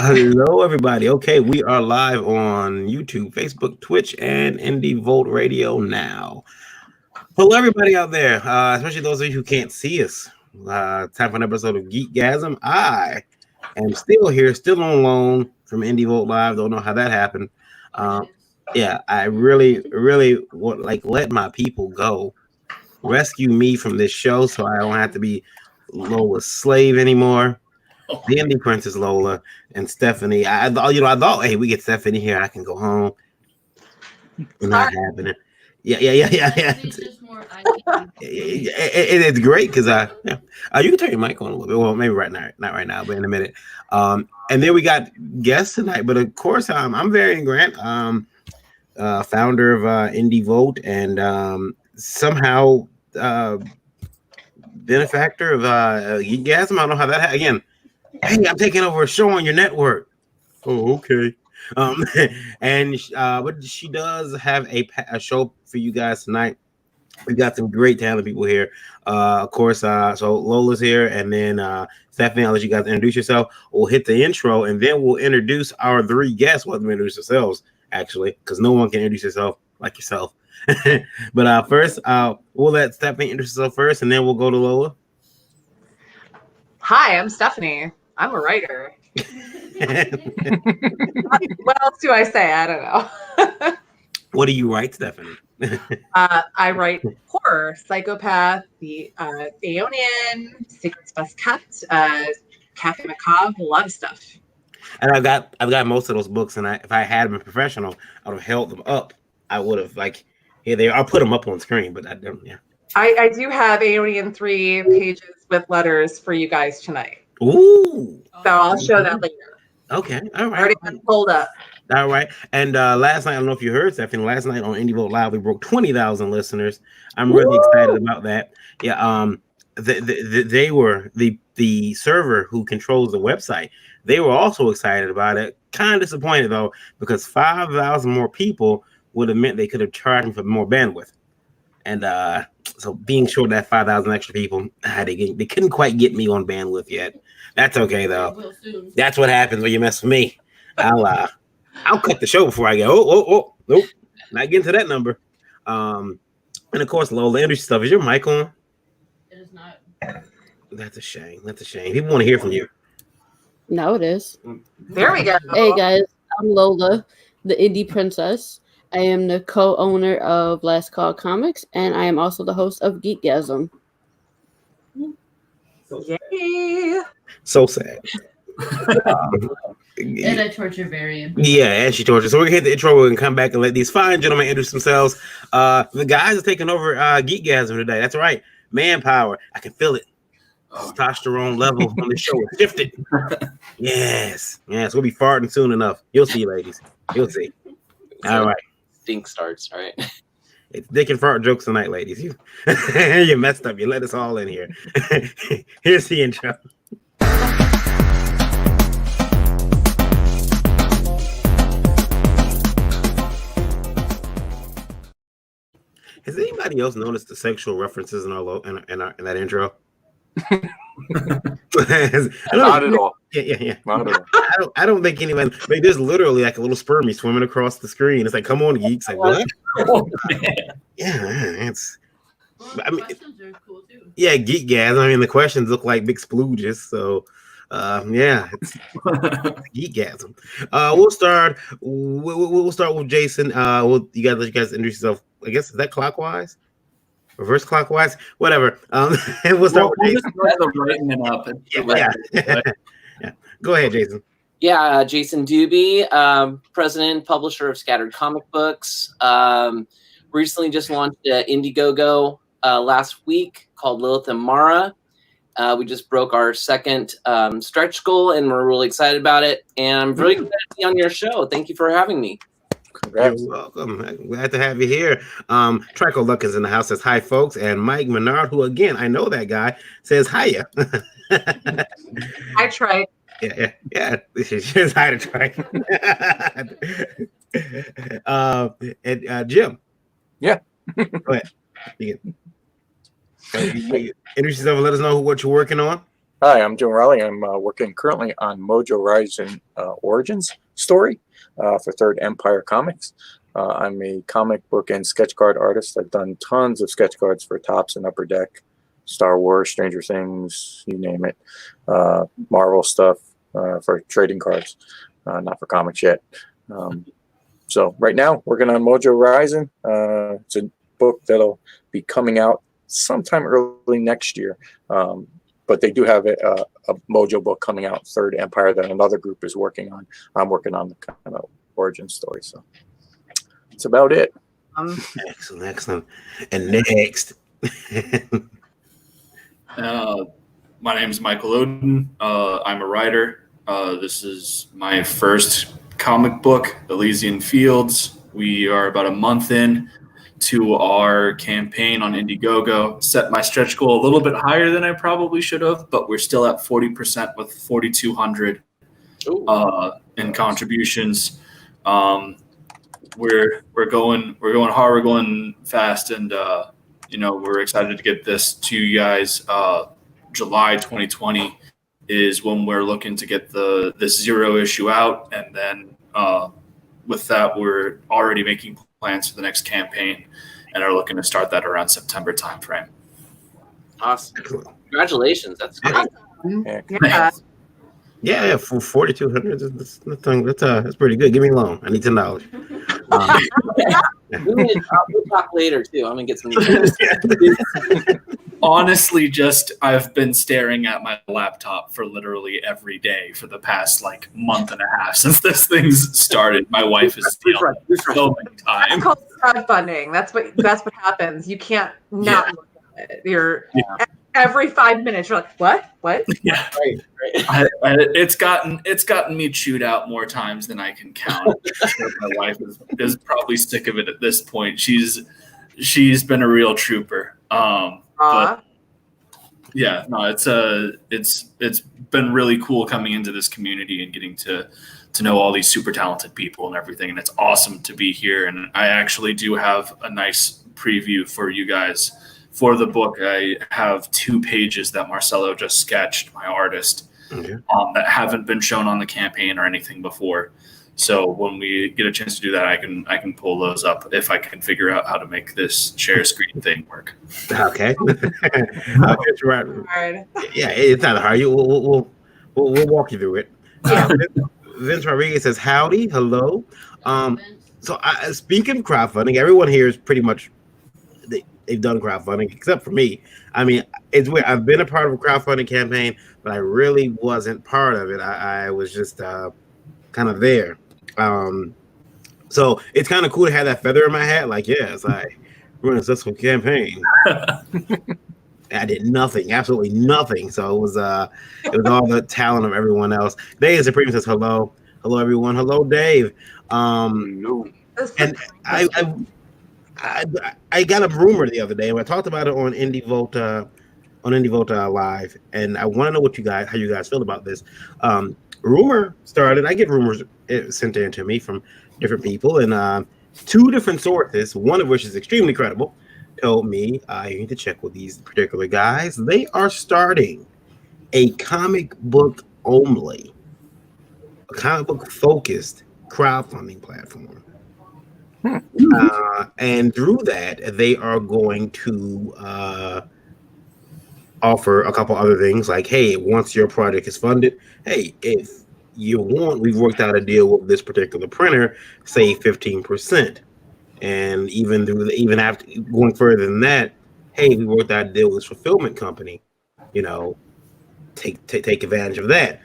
Hello, everybody. Okay, we are live on YouTube, Facebook, Twitch, and Indie Volt Radio now. Hello, everybody out there, especially those of you who can't see us. Time for an episode of GEEKGASM. I am still here, still on loan from Indie Volt Live. Don't know how that happened. Yeah, I really want let my people go. Rescue me from this show so I don't have to be Lola's slave anymore. The Indie Princess Lola and Stephanie. I thought, hey, we get Stephanie here, I can go home. Not happening. Yeah. It's great because you can turn your mic on a little bit. Well, maybe right now, not right now, but in a minute. And then we got guests tonight. But of course, I'm Varian Grant, founder of Indie Vote, and somehow benefactor of GEEKGASM. I don't know how that again. Hey, I'm taking over a show on your network. Oh, okay. And but she does have a show for you guys tonight. We got some great talented people here. Of course, so Lola's here, and then Stephanie, I'll let you guys introduce yourself. We'll hit the intro, and then we'll introduce our three guests. We'll introduce ourselves, actually, because no one can introduce yourself like yourself. But first, we'll let Stephanie introduce herself first, and then we'll go to Lola. Hi, I'm Stephanie. I'm a writer. What else do I say? I don't know. What do you write, Stephanie? I write horror, psychopath, the Aeonian, Secrets Best Kept, Cafe Macabre, a lot of stuff. And I've got most of those books, and if I had been professional, I would have held them up. I would have here they are. I'll put them up on screen, but I don't. Yeah. I do have Aeonian 3 pages with letters for you guys tonight. Ooh. So I'll show that later. Okay. All right. Already been pulled up. All right. And last night, I don't know if you heard, Stephanie, last night on Indie Vote Live, we broke 20,000 listeners. I'm really excited about that. Yeah. They were the server who controls the website. They were also excited about it. Kind of disappointed though, because 5,000 more people would have meant they could have charged them for more bandwidth. And so being short that 5,000 extra people, they couldn't quite get me on bandwidth yet. That's okay though. That's what happens when you mess with me. I'll cut the show before I go. Nope, not getting to that number. And of course, Lola, introduce stuff. Is your mic on? It is not. That's a shame. People want to hear from you. No, it is. There we go. Hey guys, I'm Lola, the Indie Princess. I am the co-owner of Last Call Comics, and I am also the host of GEEKGASM. Yay! So sad. And I torture Varian. Yeah, and she tortured. So we're gonna hit the intro. We're gonna come back and let these fine gentlemen introduce themselves. The guys are taking over GEEKGASM today. That's right, manpower. I can feel it. Testosterone level on the show is shifted. Yes, we'll be farting soon enough. You'll see, ladies. You'll see. All right. Stink starts. All right. It's dick and fart jokes tonight, ladies. You messed up. You let us all in here. Here's the intro. Has anybody else noticed the sexual references in in that intro? Not at all. Yeah. Not at all. I don't think anyone. There's literally like a little spermie swimming across the screen. It's like, come on, geeks! Like what? Yeah, it's. I mean, questions are cool too. Yeah, GEEKGASM. I mean, the questions look like big splooges. So, yeah, it's GEEKGASM. We'll start. We'll start with Jason. You guys introduce yourself. I guess is that clockwise? Reverse clockwise, whatever. And we'll start with Jason. Writing it up. Yeah. Go ahead, Jason. Yeah, Jason Doobie, president, publisher of Scattered Comic Books. Recently just launched Indiegogo last week called Lilith and Mara. We just broke our second stretch goal, and we're really excited about it. And I'm really glad to be on your show. Thank you for having me. Congrats. You're welcome. Glad to have you here. Trico Luck is in the house. Says hi, folks. And Mike Menard, who again I know that guy, says hiya. I tried. Yeah. She says hi to Trico. And Jim. Yeah. Go ahead. You introduce yourself and let us know what you're working on. Hi, I'm Jim Raleigh. I'm working currently on Mojo Rising Origins story for Third Empire Comics. I'm a comic book and sketch card artist. I've done tons of sketch cards for Topps and Upper Deck, Star Wars, Stranger Things, you name it. Marvel stuff for trading cards, not for comics yet. So right now, working on Mojo Rising. It's a book that'll be coming out sometime early next year. But they do have a Mojo book coming out, Third Empire, that another group is working on. I'm working on the kind of origin story. So that's about it. Excellent. And next. My name is Michael Oden. I'm a writer. This is my first comic book, Elysian Fields. We are about a month in to our campaign on Indiegogo. Set my stretch goal a little bit higher than I probably should have, but we're still at 40% with 4,200 in contributions. We're going hard. We're going fast, and we're excited to get this to you guys. July 2020 is when we're looking to get this 0 issue out, and then with that, we're already making plans for the next campaign and are looking to start that around September timeframe. Awesome. Congratulations. That's great. Yeah. For 4,200, that's pretty good. Give me a loan. I need $10. We'll talk later too. I'm gonna get some. Honestly, I've been staring at my laptop for literally every day for the past month and a half since this thing's started. My wife is stealing so many times. That's called crowdfunding. That's what happens. You can't not look at it. You're every 5 minutes. You're like, what? Yeah, right. It's gotten me chewed out more times than I can count. My wife is probably sick of it at this point. She's been a real trooper. But yeah, no, it's been really cool coming into this community and getting to know all these super talented people and everything, and it's awesome to be here. And I actually do have a nice preview for you guys for the book. I have 2 pages that Marcelo just sketched, my artist, that haven't been shown on the campaign or anything before. So when we get a chance to do that, I can pull those up if I can figure out how to make this share screen thing work. Okay. Yeah, it's not hard. We'll walk you through it. Vince Rodriguez says, howdy, hello. So speaking of crowdfunding, everyone here is pretty much, they've done crowdfunding, except for me. I mean, it's weird. I've been a part of a crowdfunding campaign, but I really wasn't part of it. I was just kind of there. So it's kind of cool to have that feather in my hat. It's like, we're in a successful campaign. I did nothing, absolutely nothing. So it was all the talent of everyone else. Dave Supreme says hello everyone, hello Dave. And I got a rumor the other day, and I talked about it on Indie Vote Live, and I want to know how you guys feel about this. Rumor started. I get rumors sent in to me from different people, and 2 different sources, one of which is extremely credible, told me I need to check with these particular guys. They are starting a comic book focused crowdfunding platform. And through that, they are going to offer a couple other things like, hey, once your project is funded, hey, if you want, we've worked out a deal with this particular printer, save 15%. And even after going further than that, hey, we worked out a deal with this fulfillment company, take advantage of that.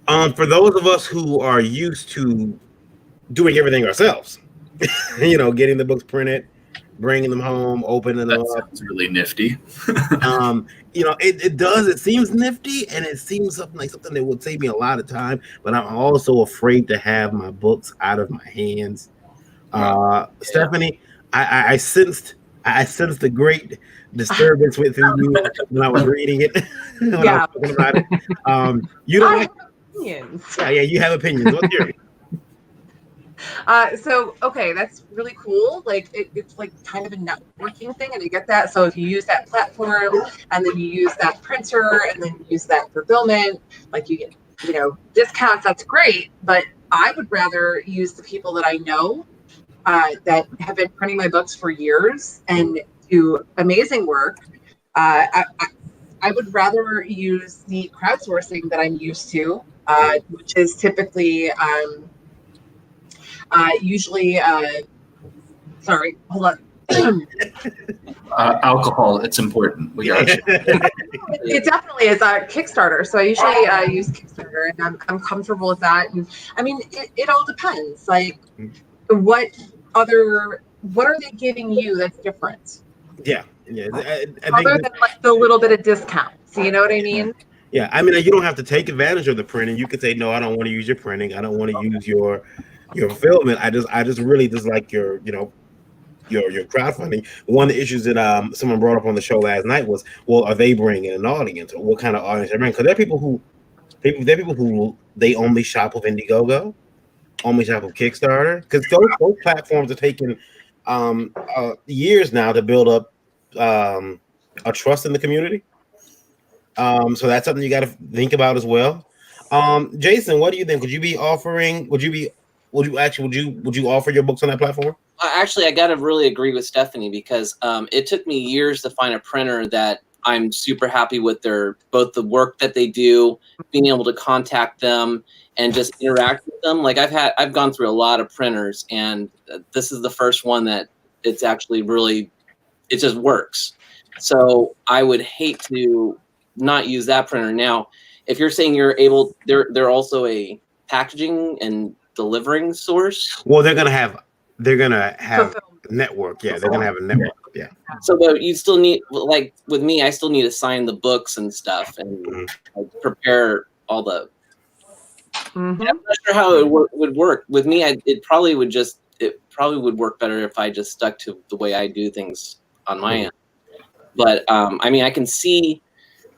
For those of us who are used to doing everything ourselves, getting the books printed, bringing them home, opening them up. Sounds really nifty. It does. It seems nifty, and it seems something that would save me a lot of time. But I'm also afraid to have my books out of my hands. Stephanie, I sensed the great disturbance within you when I was reading it. When I was talking about it. You don't. Opinions. Yeah, you have opinions. What's yours? Okay, that's really cool. Like it's like kind of a networking thing, and I get that. So if you use that platform, and then you use that printer, and then you use that fulfillment, like you get, discounts. That's great. But I would rather use the people that I know that have been printing my books for years and do amazing work. I would rather use the crowdsourcing that I'm used to, which is typically usually, sorry, hold on. Alcohol, it's important. We got you. It definitely is a Kickstarter. So I usually use Kickstarter, and I'm comfortable with that. And I mean, it all depends. Like, what are they giving you that's different? Yeah. I think Other than like the little bit of discounts, you know what I mean? Yeah, I mean, you don't have to take advantage of the printing. You could say, no, I don't want to use your printing. I don't want to use your fulfillment. I just really just like your crowdfunding. One of the issues that someone brought up on the show last night was, well, are they bringing an audience, or what kind of audience they're bringing? Because there are people who they only shop with Indiegogo, only shop with Kickstarter, because those platforms are taking years now to build up a trust in the community. So that's something you got to think about as well. Jason, what do you think? Would you offer your books on that platform? Actually, I got to really agree with Stephanie, because it took me years to find a printer that I'm super happy with both the work that they do, being able to contact them and just interact with them. Like I've gone through a lot of printers, and this is the first one that it's actually really, it just works. So I would hate to not use that printer. Now, if you're saying they're also a packaging and delivering source. Well, they're gonna have network. Yeah, they're gonna have a network. Yeah. So, but you still need, like with me, I still need to sign the books and stuff and prepare all the. I'm not sure how it would work with me. It probably would work better if I just stuck to the way I do things on my end. But I mean, I can see,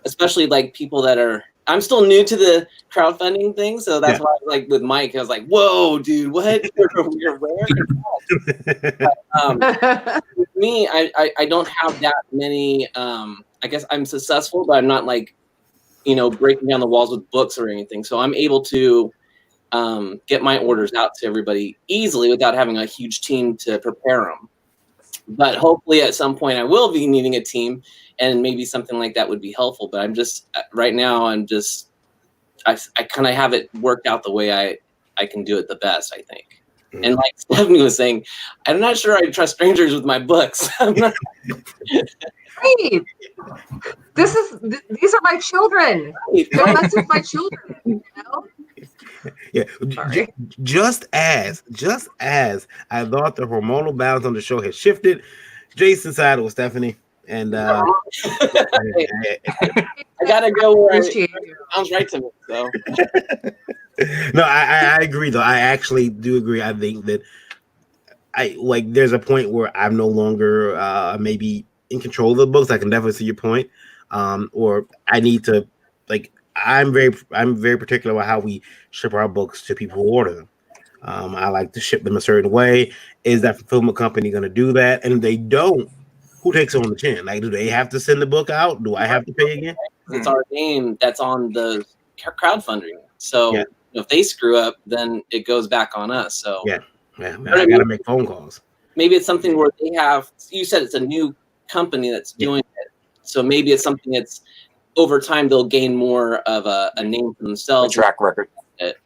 especially like people that are. I'm still new to the crowdfunding thing, so that's why, like with Mike, I was like, "Whoa, dude, what? You're rare." But, with me, I don't have that many. I guess I'm successful, but I'm not like, breaking down the walls with books or anything. So I'm able to get my orders out to everybody easily without having a huge team to prepare them. But hopefully, at some point, I will be needing a team. And maybe something like that would be helpful. But I'm just right now. I kind of have it worked out the way I can do it the best, I think. And like Stephanie was saying, I'm not sure I trust strangers with my books. Right. These are my children. Don't mess with my children. Yeah. Just as I thought the hormonal balance on the show had shifted, Jason sided with Stephanie. And I gotta go where it sounds right to me. So no, I agree though. I actually do agree. I think that there's a point where I'm no longer maybe in control of the books. I can definitely see your point. Or I need to I'm very particular about how we ship our books to people who order them. I like to ship them a certain way. Is that fulfillment company going to do that? And if they don't, who takes it on the chin? Like, do they have to send the book out? Do I have to pay again? It's our name that's on the crowdfunding. So if they screw up, then it goes back on us. So I got to make phone calls. Maybe it's something where they have. You said it's a new company that's doing it. So maybe it's something that's over time they'll gain more of a name for themselves. A track record.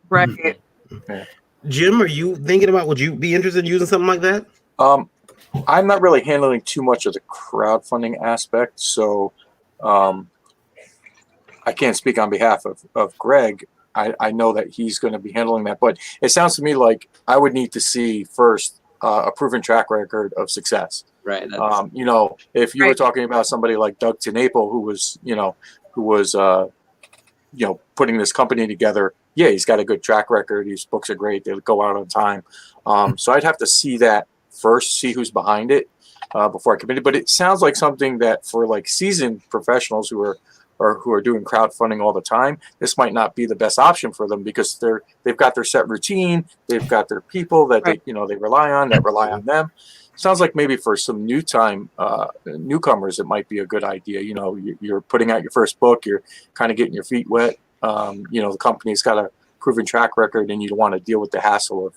Right. Jim, are you thinking about? Would you be interested in using something like that? I'm not really handling too much of the crowdfunding aspect, so I can't speak on behalf of Greg. I know that he's going to be handling that, but it sounds to me like I would need to see first a proven track record of success. Right. If you were talking about somebody like Doug Tenaple, who was putting this company together, he's got a good track record. His books are great. They go out on time. So I'd have to see that first, see who's behind it before I commit it. But it sounds like something that for like seasoned professionals who are or who are doing crowdfunding all the time, this might not be the best option for them because they've got their set routine, they've got their people that Right. they rely on, that rely on them. Sounds like maybe for some newcomers, it might be a good idea. You're putting out your first book, you're kind of getting your feet wet. The company's got a proven track record, and you don't want to deal with the hassle of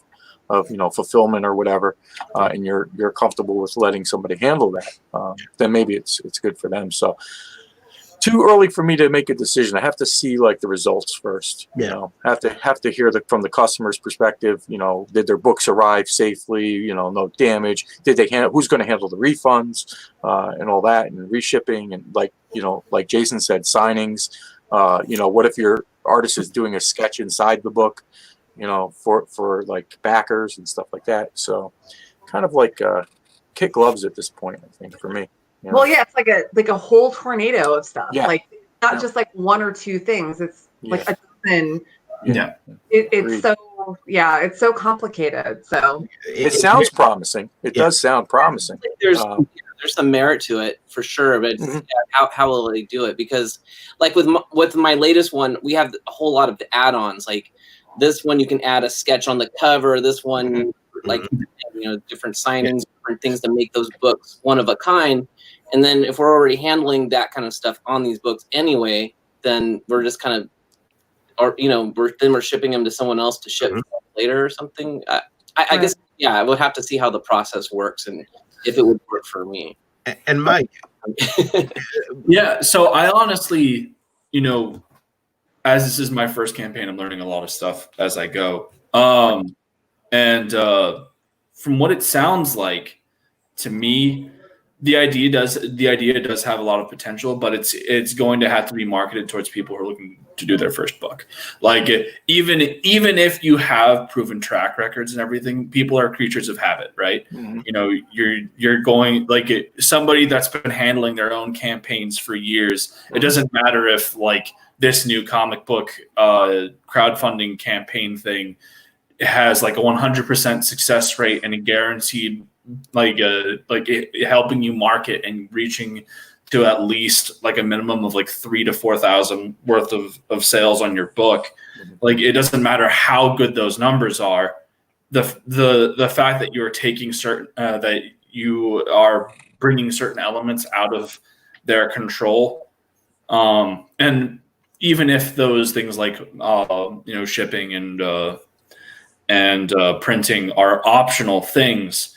fulfillment or whatever, and you're comfortable with letting somebody handle that. Then maybe it's good for them. So too early for me to make a decision. I have to see like the results first. Have to hear from the customer's perspective. Did their books arrive safely? No damage. Did they who's going to handle the refunds and all that, and reshipping, and like Jason said, signings. What if your artist is doing a sketch inside the book? For like backers and stuff like that. So kind of like kid gloves at this point, I think, for me. Well, yeah, it's like a whole tornado of stuff. Yeah. Like not just like one or two things. It's like a dozen. Yeah. It's so complicated. So it sounds promising. It does sound promising. There's some merit to it for sure, but how will they do it? Because like with my latest one, we have a whole lot of the add-ons. Like this one, you can add a sketch on the cover. This one, like different signings, different things to make those books one of a kind. And then if we're already handling that kind of stuff on these books anyway, then we're just kind of, we're shipping them to someone else to ship later or something. I guess, I would have to see how the process works and if it would work for me. And Mike. Yeah. So I honestly, as this is my first campaign, I'm learning a lot of stuff as I go. And from what it sounds like to me, the idea does have a lot of potential, but it's going to have to be marketed towards people who are looking to do their first book. Like even if you have proven track records and everything, people are creatures of habit, right? You're going like somebody that's been handling their own campaigns for years. It doesn't matter if like this new comic book crowdfunding campaign thing has like a 100% success rate and a guaranteed helping you market and reaching to at least like a minimum of like 3,000 to 4,000 worth of sales on your book. Like it doesn't matter how good those numbers are. The fact that you're taking certain that you are bringing certain elements out of their control, and even if those things like shipping and printing are optional things.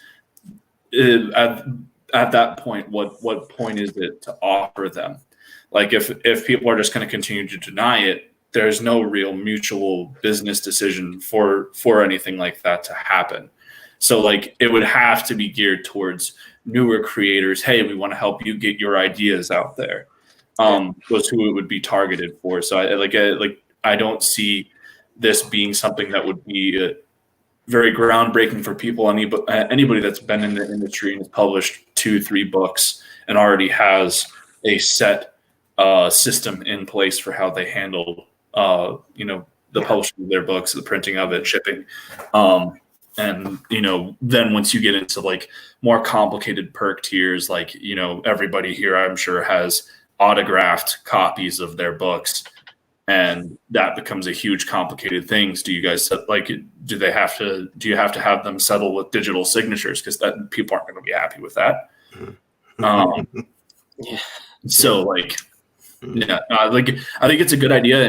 At that point, what point is it to offer them? Like if people are just going to continue to deny it, there's no real mutual business decision for anything like that to happen. So like it would have to be geared towards newer creators. Hey, we want to help you get your ideas out there. Was who it would be targeted for. So I don't see this being something that would be very groundbreaking for people. Anybody that's been in the industry and has published 2-3 books and already has a set system in place for how they handle the publishing of their books, the printing of it, shipping, and then once you get into like more complicated perk tiers, like everybody here I'm sure has autographed copies of their books. And that becomes a huge complicated thing. Do you guys do you have to have them settle with digital signatures? Because that people aren't going to be happy with that. So I think it's a good idea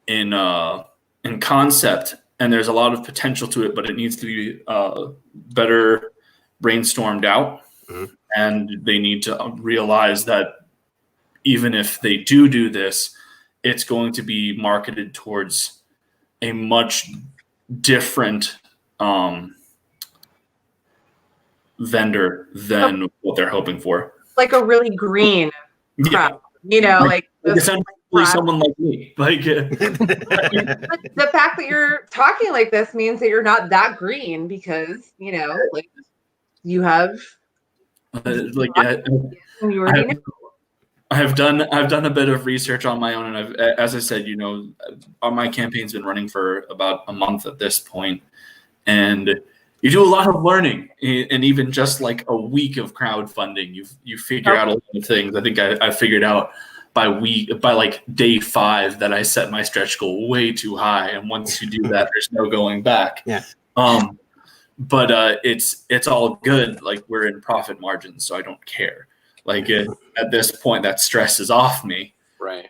in concept, and there's a lot of potential to it, but it needs to be better brainstormed out. And they need to realize that even if they do this, it's going to be marketed towards a much different vendor than what they're hoping for. Like a really green crowd, like essentially someone like me. Like the fact that you're talking like this means that you're not that green because like you have you already know. I've done a bit of research on my own, and as I said, my campaign's been running for about a month at this point, and you do a lot of learning, and even just like a week of crowdfunding, you figure out a lot of things. I think I figured out by like day 5 that I set my stretch goal way too high, and once you do that, there's no going back. Yeah. But it's all good. Like, we're in profit margins, so I don't care. Like, at this point, that stress is off me. Right.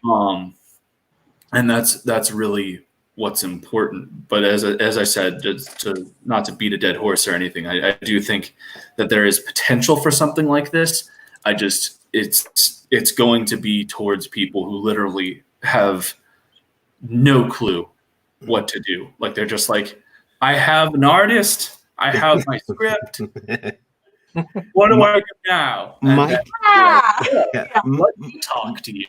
And that's really what's important. But as I said, to not to beat a dead horse or anything, I do think that there is potential for something like this. It's going to be towards people who literally have no clue what to do. Like, they're just like, I have an artist, I have my script. What do I do now? And Mike, let me talk to you.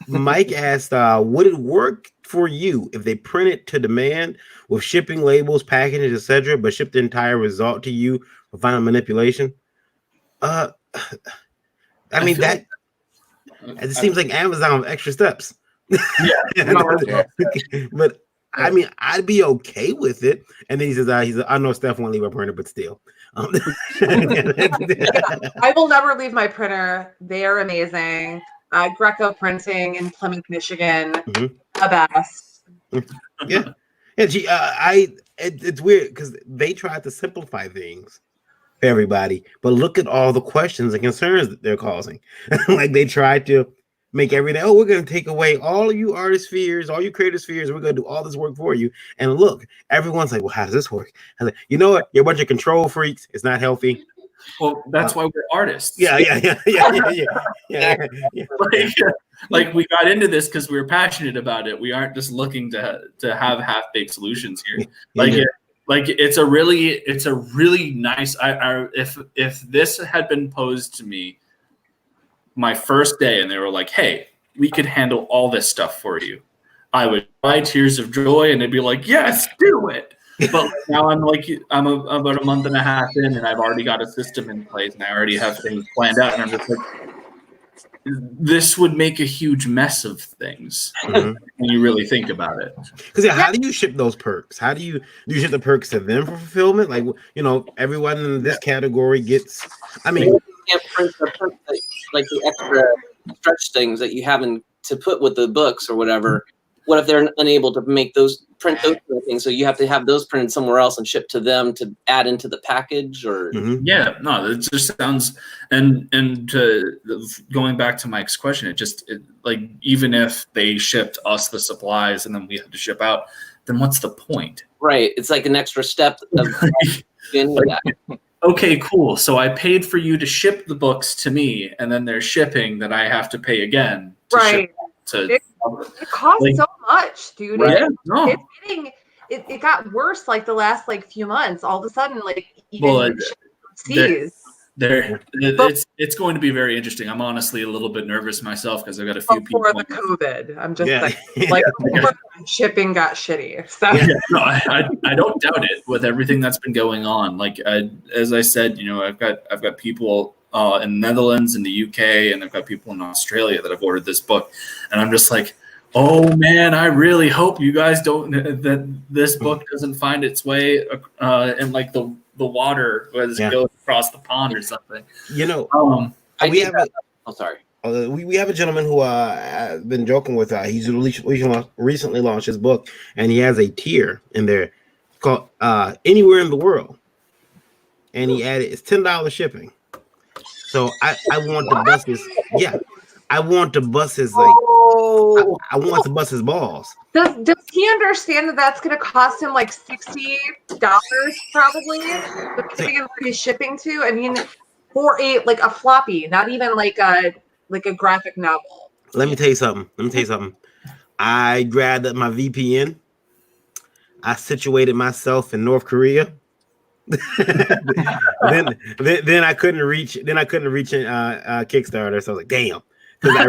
Mike asked, would it work for you if they printed to demand with shipping labels, packages, etc., but shipped the entire result to you for final manipulation? I mean, it seems like Amazon with extra steps. Yeah. But I mean, I'd be okay with it. And then he says, I know Steph won't leave a printer, but still. I will never leave my printer. They are amazing. Greco Printing in Plymouth, Michigan, the best. Yeah. It's weird because they tried to simplify things for everybody, but look at all the questions and concerns that they're causing. Like, they tried to make everything, we're going to take away all of you artist fears, all you creative fears, we're going to do all this work for you. And look, everyone's like, well, how does this work? I'm like, you know what? You're a bunch of control freaks. It's not healthy. Well, that's why we're artists. Yeah. Like, we got into this because we were passionate about it. We aren't just looking to have half-baked solutions here. It's a really nice. If this had been posed to me my first day and they were like, hey, we could handle all this stuff for you, I would cry tears of joy and they'd be like, yes, do it. But now I'm about a month and a half in, and I've already got a system in place, and I already have things planned out, and I'm just like, this would make a huge mess of things when you really think about it. Because how do you ship those perks? How do you ship the perks to them for fulfillment? Like, everyone in this category gets. I mean, you can't print like the extra stretch things that you haven't to put with the books or whatever. What if they're unable to print those kind of things? So you have to have those printed somewhere else and shipped to them to add into the package, or Yeah, no, it just sounds and going back to Mike's question, like, even if they shipped us the supplies and then we had to ship out, then what's the point? Right, it's like an extra step of okay, cool. So I paid for you to ship the books to me, and then there's shipping that I have to pay again. Right. It costs so much, dude. Right? It got worse like the last few months. All of a sudden, even it's going to be very interesting. I'm honestly a little bit nervous myself because I've got a few people. Before the COVID, I'm just shipping got shitty. So. Yeah, no, I don't doubt it with everything that's been going on. Like, as I said, I've got people in the Netherlands, in the UK, and I've got people in Australia that have ordered this book, and I'm just like, oh man, I really hope you guys that this book doesn't find its way in the water as it goes across the pond or something. We have a gentleman who I've been joking with. He's recently launched his book, and he has a tier in there called Anywhere in the World, and he added it's $10 shipping. So I want to bust his I want to bust his I want to bust his balls. Does he understand that that's going to cost him $60 probably, depending on where he's shipping to? I mean, for a floppy, not even a graphic novel. Let me tell you something. I grabbed up my VPN. I situated myself in North Korea. then I couldn't reach Kickstarter, so I was like, damn, because I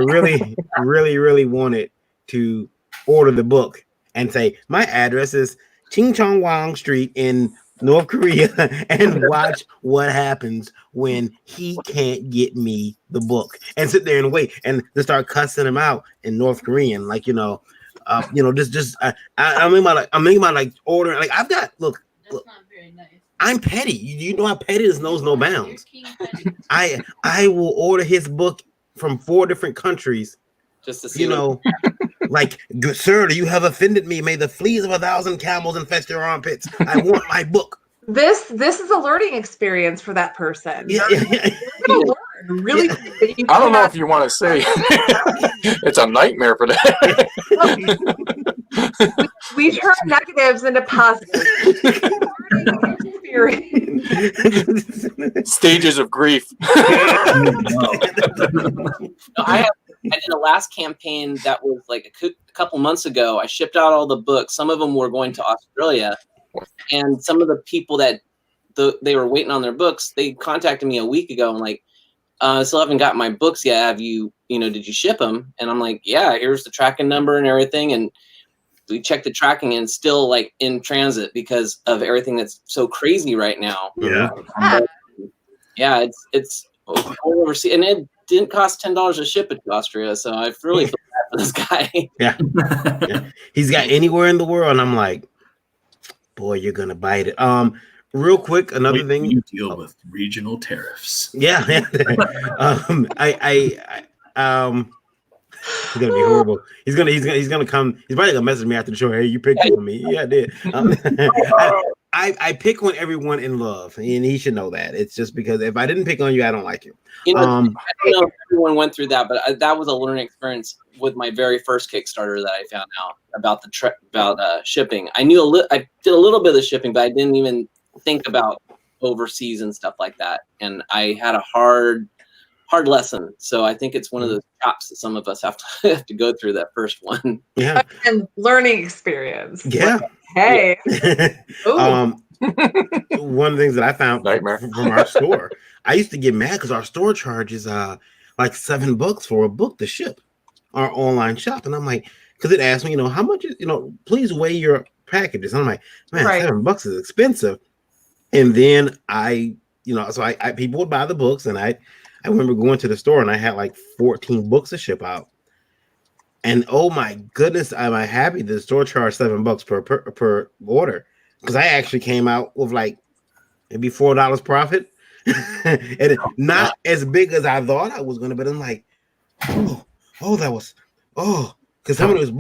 really wanted to order the book and say my address is Chingchongwang Street in North Korea and watch what happens when he can't get me the book and sit there and wait and to start cussing him out in North Korean, I'm thinking about ordering. I've got look. That's not very nice. I'm petty. You know how pettiness knows no bounds. I will order his book from 4 different countries just to see. You know, like, good sir, you have offended me. May the fleas of 1,000 camels infest your armpits. I want my book. This is a learning experience for that person. Yeah. You're gonna learn really quick that you I don't know cannot- if you want to say it's a nightmare for that. we turn negatives into positives. Learning experience. Stages of grief. I did a last campaign that was like a couple months ago. I shipped out all the books. Some of them were going to Australia, and some of the people that they were waiting on their books, they contacted me a week ago and like, I still haven't got my books yet. Have you, did you ship them? And I'm like, yeah, here's the tracking number and everything. And we checked the tracking and still like in transit because of everything that's so crazy right now. Yeah. Yeah, it's overseas, and it didn't cost $10 to ship it to Austria. So I really feel bad for this guy. Yeah. He's got anywhere in the world, and I'm like, boy, you're gonna bite it. Real quick, another thing. You deal with regional tariffs. Yeah. He's gonna be horrible. He's gonna come. He's probably gonna message me after the show. Hey, you picked on me. Yeah, I did. I pick on everyone in love, and he should know that. It's just because if I didn't pick on you, I don't like you. I don't know if everyone went through that, but that was a learning experience with my very first Kickstarter that I found out about shipping. I did a little bit of the shipping, but I didn't even think about overseas and stuff like that. And I had a hard lesson. So I think it's one of those chops that some of us have to go through that first one. Yeah. And learning experience. Yeah. Hey. One of the things that I found Nightmare. from our store, I used to get mad because our store charges like $7 for a book to ship our online shop. And I'm like, because it asked me, how much is, please weigh your packages. And I'm like, man, Right. $7 is expensive. And then so people would buy the books, and I remember going to the store and I had like 14 books to ship out. And oh my goodness, am I happy the store charged $7 per order, because I actually came out with like maybe $4 profit. And it, not as big as I thought I was going to, but I'm like, because some of those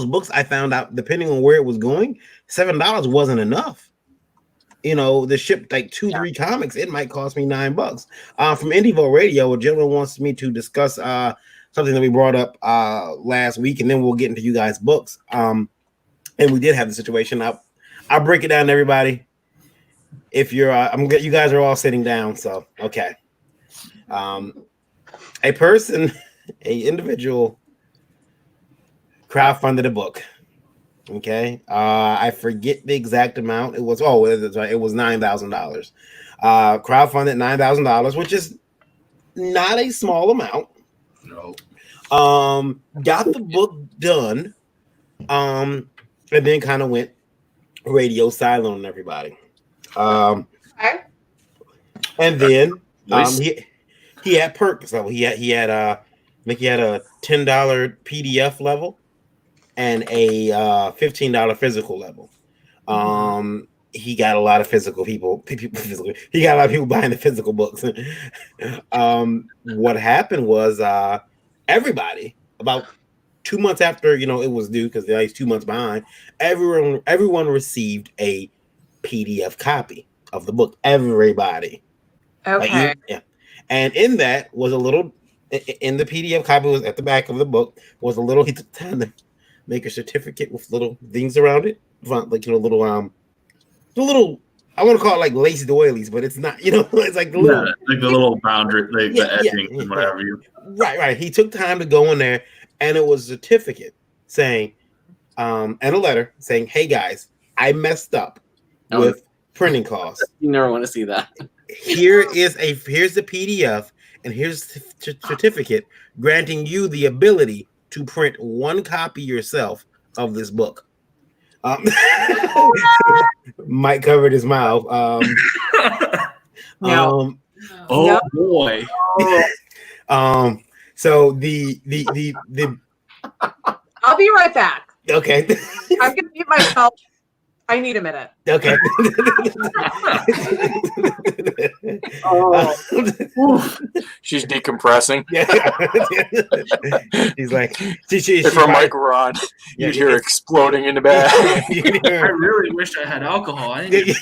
books I found out, depending on where it was going, $7 wasn't enough. To ship like 2-3 comics, it might cost me $9. From IndieVolt Radio, a gentleman wants me to discuss something that we brought up last week, and then we'll get into you guys' books. And we did have the situation. I'll break it down to everybody. If you're, you guys are all sitting down, so okay. A individual crowdfunded a book. Okay, I forget the exact amount. It was $9,000. Crowdfunded $9,000, which is not a small amount. No. Got the book done, and then kind of went radio silent on everybody. Okay. And then Nice. he had perks. So he had a $10 PDF level and a $15 physical level. He got a lot of physical people. He got a lot of people buying the physical books. What happened was everybody, about 2 months after it was due, because he's 2 months behind, everyone received a PDF copy of the book. Everybody. Okay. Yeah. And in that was a little, in the PDF copy was at the back of the book was a little, he took time to make a certificate with little things around it, like the little, I want to call it like lace doilies, but it's not, it's like the little, like the little boundary, the edging and whatever. Right. He took time to go in there, and it was a certificate saying, and a letter saying, "Hey guys, I messed up with printing costs. You never want to see that. Here's the PDF, and here's the certificate granting you the ability to print one copy yourself of this book." Mike covered his mouth. No. Boy. So the I'll be right back. okay. I'm gonna mute myself. I need a minute. Okay. She's decompressing. Yeah. She's like, If her mic were on, you'd hear exploding in the back. I really wish I had alcohol. I didn't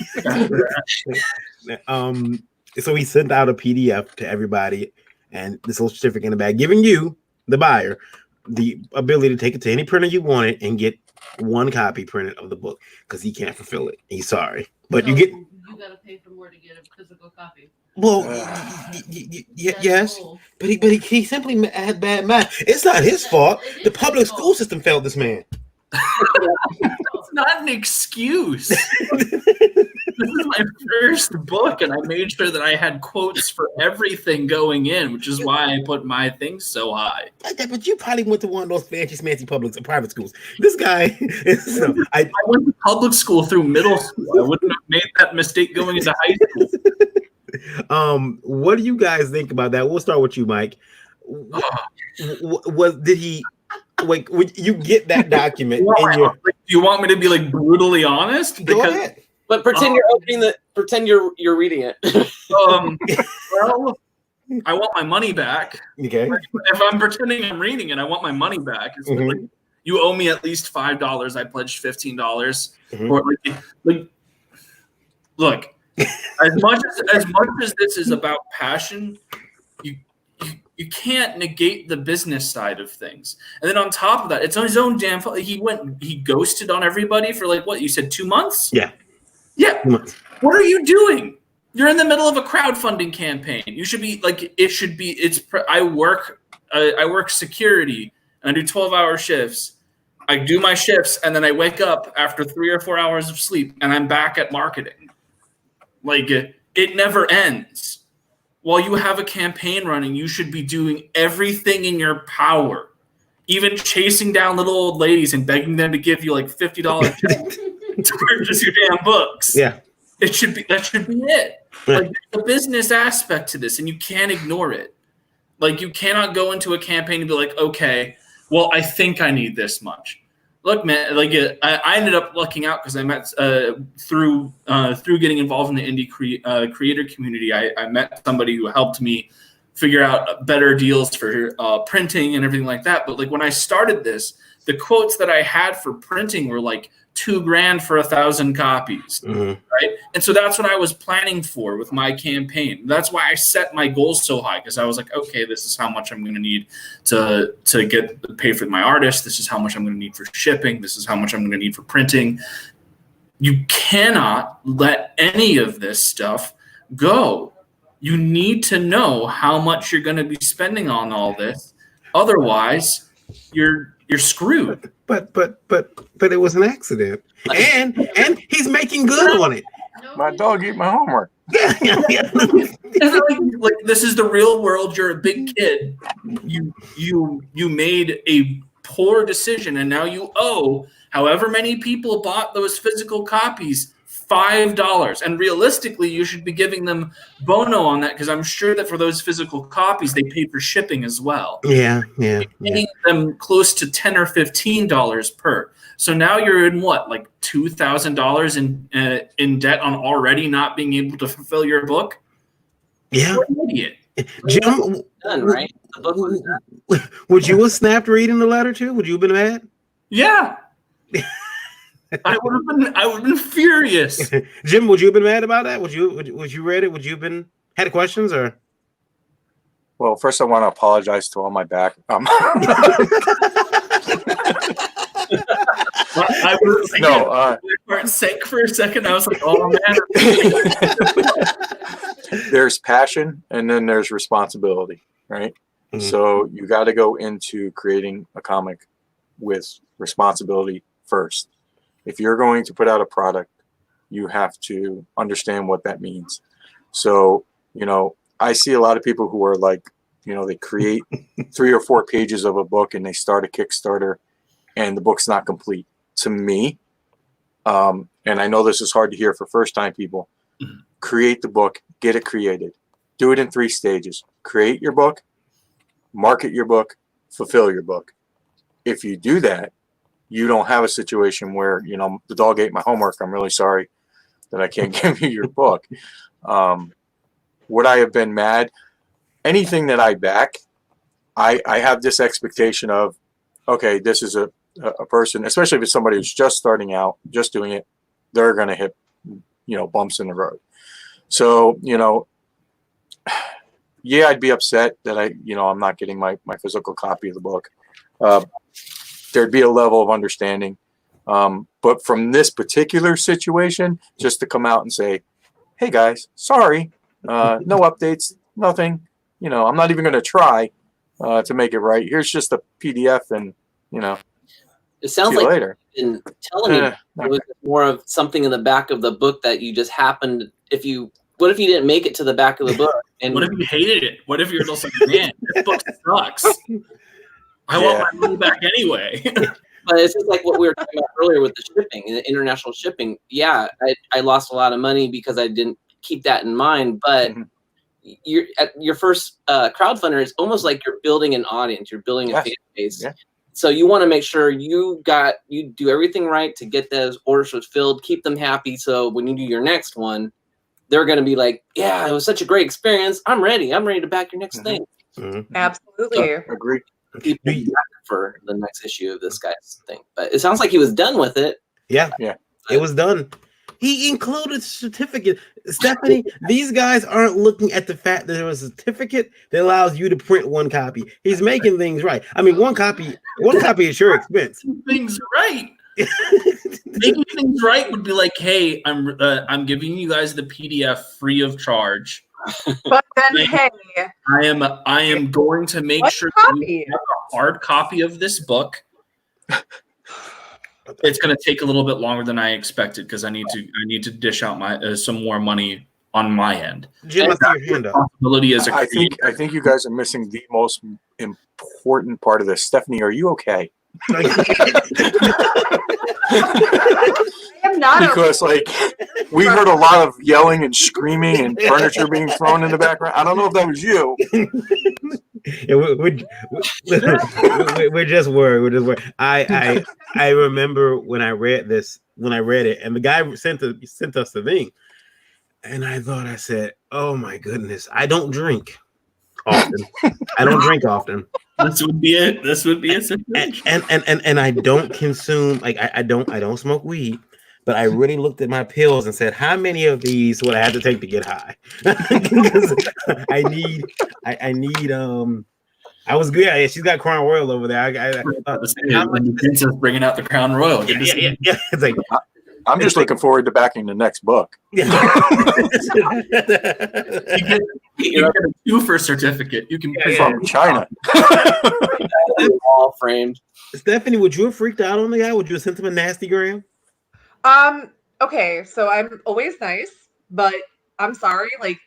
So he sent out a PDF to everybody and this little certificate in the bag, giving you, the buyer, the ability to take it to any printer you wanted and get one copy printed of the book because he can't fulfill it. He's sorry, but you gotta pay for more to get a physical copy. Well, yes, but he simply had bad math. It's not his fault. The public school system failed this man. It's not an excuse. This is my first book, and I made sure that I had quotes for everything going in, which is why I put my things so high. But you probably went to one of those fancy, smancy public private schools. This guy, I went to public school through middle school. I wouldn't have made that mistake going into high school. What do you guys think about that? We'll start with you, Mike. Did he? Like, would you get that document? Do you want me to be like brutally honest? Go ahead. But pretend you're opening the. Pretend you're reading it. Well, I want my money back. Okay. If I'm pretending I'm reading it, I want my money back. It's like, you owe me at least $5. I pledged $15. Or like, look, as much as this is about passion, you can't negate the business side of things. And then on top of that, it's on his own damn fault. He ghosted on everybody for like what you said, 2 months? Yeah. Yeah. What are you doing? You're in the middle of a crowdfunding campaign. You should be like, I work security and I do 12-hour shifts. I do my shifts and then I wake up after 3 or 4 hours of sleep and I'm back at marketing. Like it never ends. While you have a campaign running, you should be doing everything in your power, even chasing down little old ladies and begging them to give you like $50 checks to purchase your damn books. Yeah, that should be it. Like, there's a business aspect to this, and you can't ignore it. Like, you cannot go into a campaign and be like, okay, well, I think I need this much. Look, man, like I ended up lucking out because I met through getting involved in the indie creator community. I met somebody who helped me figure out better deals for printing and everything like that. But like when I started this, the quotes that I had for printing were like $2,000 for 1,000 copies, right? And so that's what I was planning for with my campaign. That's why I set my goals so high, because I was like, okay, this is how much I'm going to need to pay for my artist. This is how much I'm going to need for shipping. This is how much I'm going to need for printing. You cannot let any of this stuff go. You need to know how much you're going to be spending on all this. Otherwise, you're screwed. But it was an accident, and he's making good on it. My dog ate my homework. Yeah. Like this is the real world. You're a big kid. You made a poor decision, and now you owe however many people bought those physical copies $5. And realistically, you should be giving them bono on that, because I'm sure that for those physical copies, they paid for shipping as well. Yeah. Paying them close to $10 or $15 per. So now you're in what, like $2,000 in debt on already not being able to fulfill your book? Yeah. You're an idiot. Jim, done, right? The book was done. Would you have snapped reading the letter too? Would you have been mad? Yeah. I would have been furious. Jim, would you have been mad about that? Would you read it? Would you have been had questions or? Well, first I want to apologize to all my back. I was thinking, my heart sank for a second. I was like, oh man. There's passion and then there's responsibility, right? Mm-hmm. So you got to go into creating a comic with responsibility first. If you're going to put out a product, you have to understand what that means. So, I see a lot of people who are like, they create 3 or 4 pages of a book and they start a Kickstarter and the book's not complete. To me, and I know this is hard to hear for first-time people, create the book, get it created. Do it in 3 stages. Create your book, market your book, fulfill your book. If you do that, you don't have a situation where, the dog ate my homework. I'm really sorry that I can't give you your book. would I have been mad? Anything that I back, I have this expectation of, okay, this is a person, especially if it's somebody who's just starting out, just doing it, they're going to hit, bumps in the road. So, yeah, I'd be upset that I'm not getting my physical copy of the book. There'd be a level of understanding. But from this particular situation, just to come out and say, hey guys, sorry, no updates, nothing, I'm not even going to try to make it right. Here's just a PDF and, it sounds see you like later. you've been telling me it was more of something in the back of the book that you just happened. What if you didn't make it to the back of the book? And what if you hated it? What if you're just like, man, this book sucks? I want my money back anyway. But it's just like what we were talking about earlier with the shipping, the international shipping. Yeah, I lost a lot of money because I didn't keep that in mind. But your first crowdfunder is almost like you're building an audience. You're building a fan base. Yeah. So you want to make sure you do everything right to get those orders fulfilled, keep them happy. So when you do your next one, they're going to be like, yeah, it was such a great experience. I'm ready to back your next thing. Absolutely. Agree. People back for the next issue of this guy's thing. But it sounds like he was done with it. Yeah. It was done. He included certificate. Stephanie, these guys aren't looking at the fact that there was a certificate that allows you to print one copy. He's making things right. I mean, one copy is your expense. Things right. Making things right would be like, hey, I'm giving you guys the PDF free of charge. But then, I am going to make sure that you have a hard copy of this book. It's going to take a little bit longer than I expected because I need to dish out my some more money on my end. Jim, I see your hand up. I think you guys are missing the most important part of this. Stephanie, are you okay? I am not, because we heard a lot of yelling and screaming and furniture being thrown in the background. I don't know if that was you. Yeah, we're just worried. We're just worried. I remember when I read it, and the guy sent us the thing, and I said, "Oh my goodness, I don't drink often. I don't drink often. This would be it. This would be a situation. And I don't consume I don't smoke weed." But I really looked at my pills and said, how many of these would I have to take to get high? Because I need I was good. Yeah, she's got Crown Royal over there. I thought the princess bringing out the Crown Royal. Yeah. It's like I'm just looking forward to backing the next book. You get a 2 certificate. You can pick from China. All framed. Stephanie, would you have freaked out on the guy? Would you have sent him a nasty gram? Okay, so I'm always nice, but I'm sorry. Like,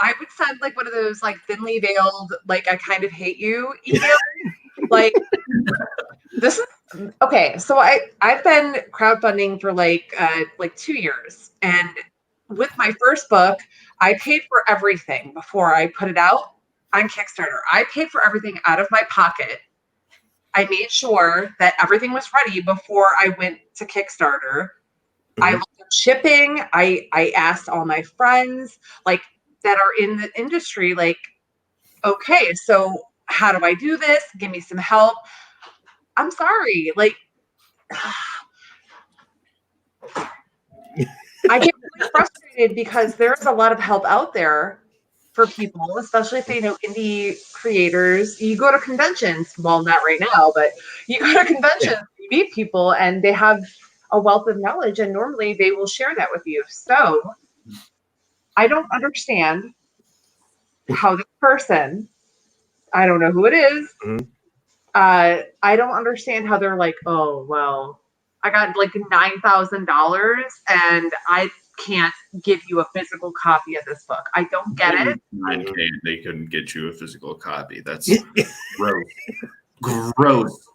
I would send one of those thinly veiled, I kind of hate you emails. This is okay. So I've been crowdfunding for 2 years, and with my first book, I paid for everything before I put it out on Kickstarter. I paid for everything out of my pocket. I made sure that everything was ready before I went to Kickstarter. I looked at shipping. I asked all my friends that are in the industry, okay, so how do I do this? Give me some help. I'm sorry. I get really frustrated because there's a lot of help out there for people, especially if they know indie creators. You go to conventions, well, not right now, but you go to conventions, you meet people, and they have a wealth of knowledge, and normally they will share that with you. So I don't understand how this person, I don't know who it is, I don't understand how they're oh, well, I got $9,000 and I can't give you a physical copy of this book. I don't get it. $9K, they couldn't get you a physical copy. That's gross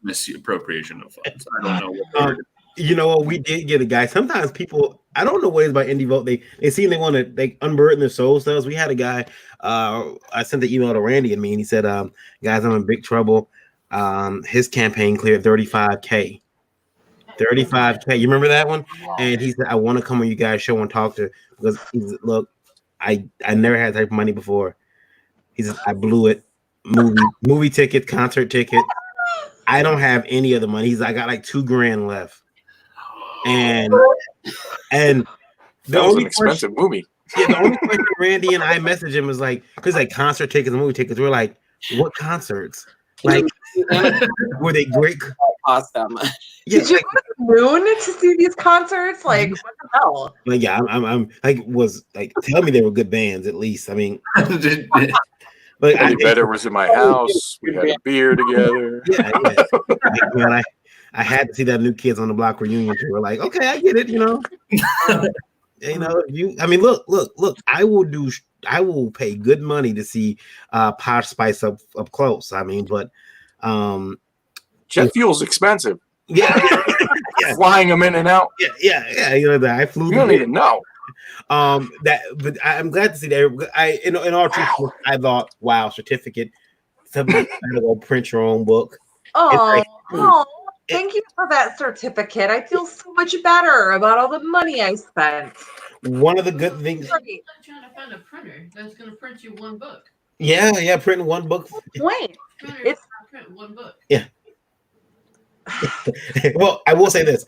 misappropriation of funds. I don't know what you know what, we did get a guy. Sometimes people, I don't know what it's about Indie Vote. They seem they want to unburden their soul stuff. We had a guy, I sent the email to Randy and me, and he said, guys, I'm in big trouble. His campaign cleared $35K. $35K. You remember that one? And he said, I want to come on you guys' show and talk to, because look, I never had that type of money before. He says, I blew it. Movie ticket, concert ticket. I don't have any of the money. He's, I got like $2,000 left. And the That was only an expensive movie. Yeah, the only question Randy and I messaged him was like, because like concert tickets and movie tickets, we're like, what concerts? Like, were they great? Cost that much. Yeah, Did you go to the moon to see these concerts? Like, what the hell? like yeah, I'm like was like tell me they were good bands at least. I mean, like Eddie Vedder was in my house. We had a beer together. Yeah. Like, man, I had to see that New Kids on the Block reunion tour. Like, okay, I get it. You know, I mean, look. I will pay good money to see Posh Spice up close. I mean, but jet fuel's expensive. Yeah. Flying them in and out. Yeah. You know that I flew. You don't even know. But I'm glad to see that. In all truth, I thought, wow, certificate. Somebody to go print your own book. Thank you for that certificate. I feel so much better about all the money I spent. One of the good things. I'm trying to find a printer that's going to print you one book. Yeah, printing one book. Wait, it's print one book. Yeah. Well, I will say this.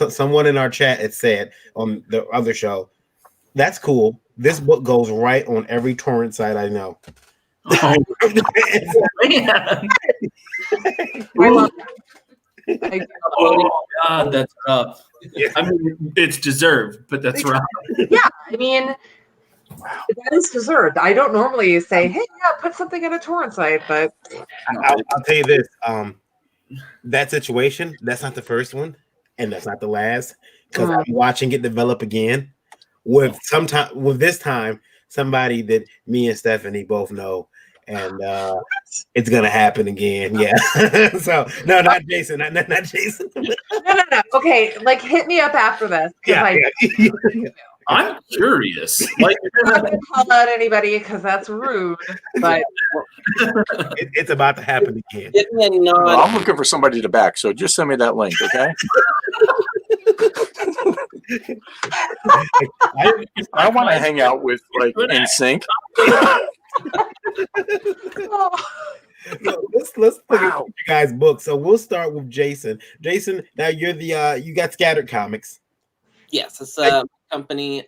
Someone in our chat had said on the other show, that's cool. This book goes right on every torrent site I know. Oh, man. I love that. Oh, God, that's rough. I mean, it's deserved, but that's rough. Yeah, I mean, that is deserved. I don't normally say, hey, yeah, put something in a torrent site, but I'll tell you this. That situation, that's not the first one, and that's not the last, because I'm watching it develop again with this time somebody that me and Stephanie both know, and it's gonna happen again. Yeah. So no, not Jason, not Jason. No. Okay, like hit me up after this. Yeah. I'm curious. Like, I'm not gonna call out anybody because that's rude, but it's about to happen again. Well, I'm looking for somebody to back, so just send me that link, okay? I want to hang out with like NSYNC. Let's look at you guys' books. So we'll start with Jason. Jason, now you're the you got Scattered Comics. Yes, it's a company.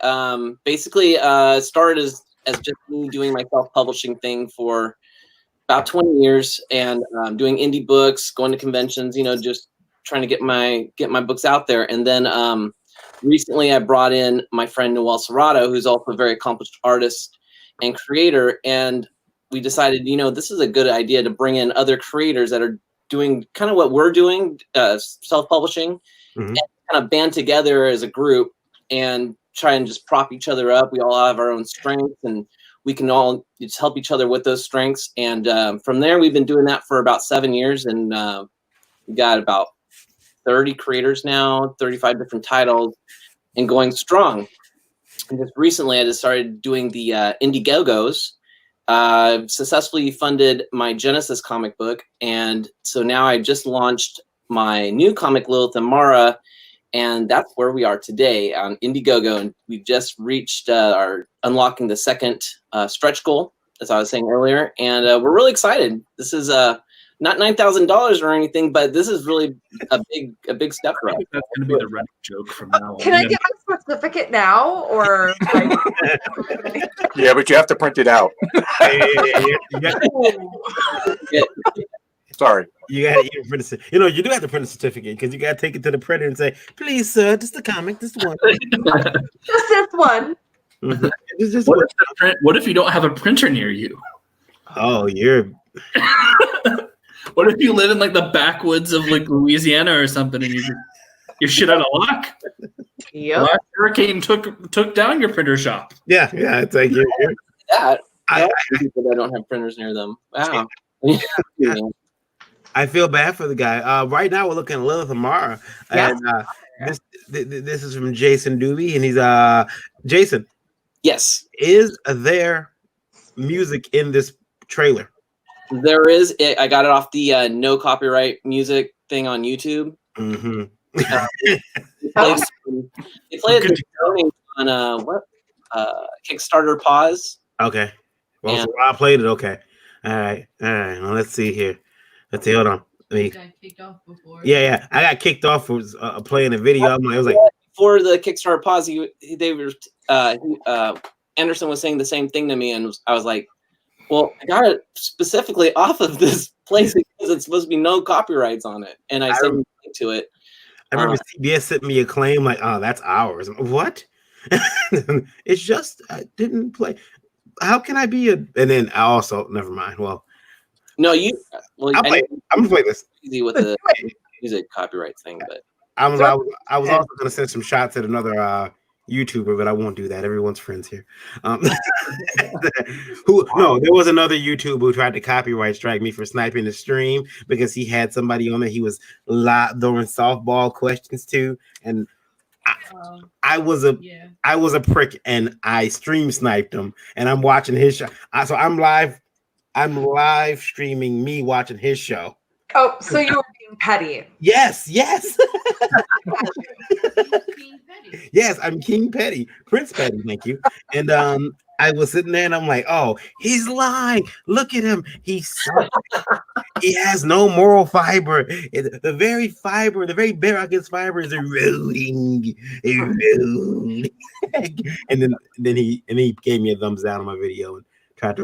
Basically, started as just me doing my self-publishing thing for about 20 years, and doing indie books, going to conventions. Just trying to get my books out there. And then recently, I brought in my friend Noel Serrato, who's also a very accomplished artist and creator, and we decided, this is a good idea to bring in other creators that are doing kind of what we're doing, self-publishing, and kind of band together as a group and try and just prop each other up. We all have our own strengths, and we can all just help each other with those strengths. And from there, we've been doing that for about 7 years, and we got about 30 creators now, 35 different titles, and going strong. And just recently, I just started doing the Indiegogos. Successfully funded my Genesis comic book, and so now I just launched my new comic, Lilith and Mara, and that's where we are today on Indiegogo, and we've just reached our unlocking the second stretch goal, as I was saying earlier, and we're really excited. This is not $9,000 or anything, but this is really a big step for us. That's going to be the running joke from now on. Can I get my certificate now, or? Yeah, but you have to print it out. Sorry. You got to print it. You do have to print a certificate because you got to take it to the printer and say, "Please, sir, just the comic, just one." Just this one. What if you don't have a printer near you? Oh, you're. What if you live in like the backwoods of like Louisiana or something, and you're shit out of luck? Yep. Last hurricane took down your printer shop. Yeah. It's like you're. People that don't have printers near them. Wow. Yeah. I feel bad for the guy. Right now we're looking at Lilith and Mara, and this is from Jason Doobie, and he's Jason. Yes. Is there music in this trailer? There is. I got it off the no copyright music thing on YouTube. Mm-hmm. They played it on what? Kickstarter pause. Okay. Well, And- so Rob played it. Okay. All right. Well, let's see here. Let's see. Hold on. Got kicked off before. Yeah. I got kicked off for playing a video. It was like before the Kickstarter pause, Anderson was saying the same thing to me, and I was like, "Well, I got it specifically off of this place because it's supposed to be no copyrights on it." And I sent it to it. I remember CBS sent me a claim like, "Oh, that's ours." I'm like, what? It's just I didn't play. How can I be a? And then I also never mind. Well, no, you. Well, I'm gonna play this. Easy with the music copyright thing, but I was also gonna send some shots at another YouTuber, but I won't do that. Everyone's friends here. There was another YouTuber who tried to copyright strike me for sniping the stream because he had somebody on there he was throwing softball questions to, and I was a prick and I stream sniped him, and I'm watching his show. So I'm live streaming me watching his show. Oh, so you were being petty. Yes. Yes, I'm King Petty, Prince Petty, thank you. And I was sitting there and I'm like, oh, he's lying. Look at him. He has no moral fiber. The very bare against fiber is eroding. and then he gave me a thumbs down on my video and tried to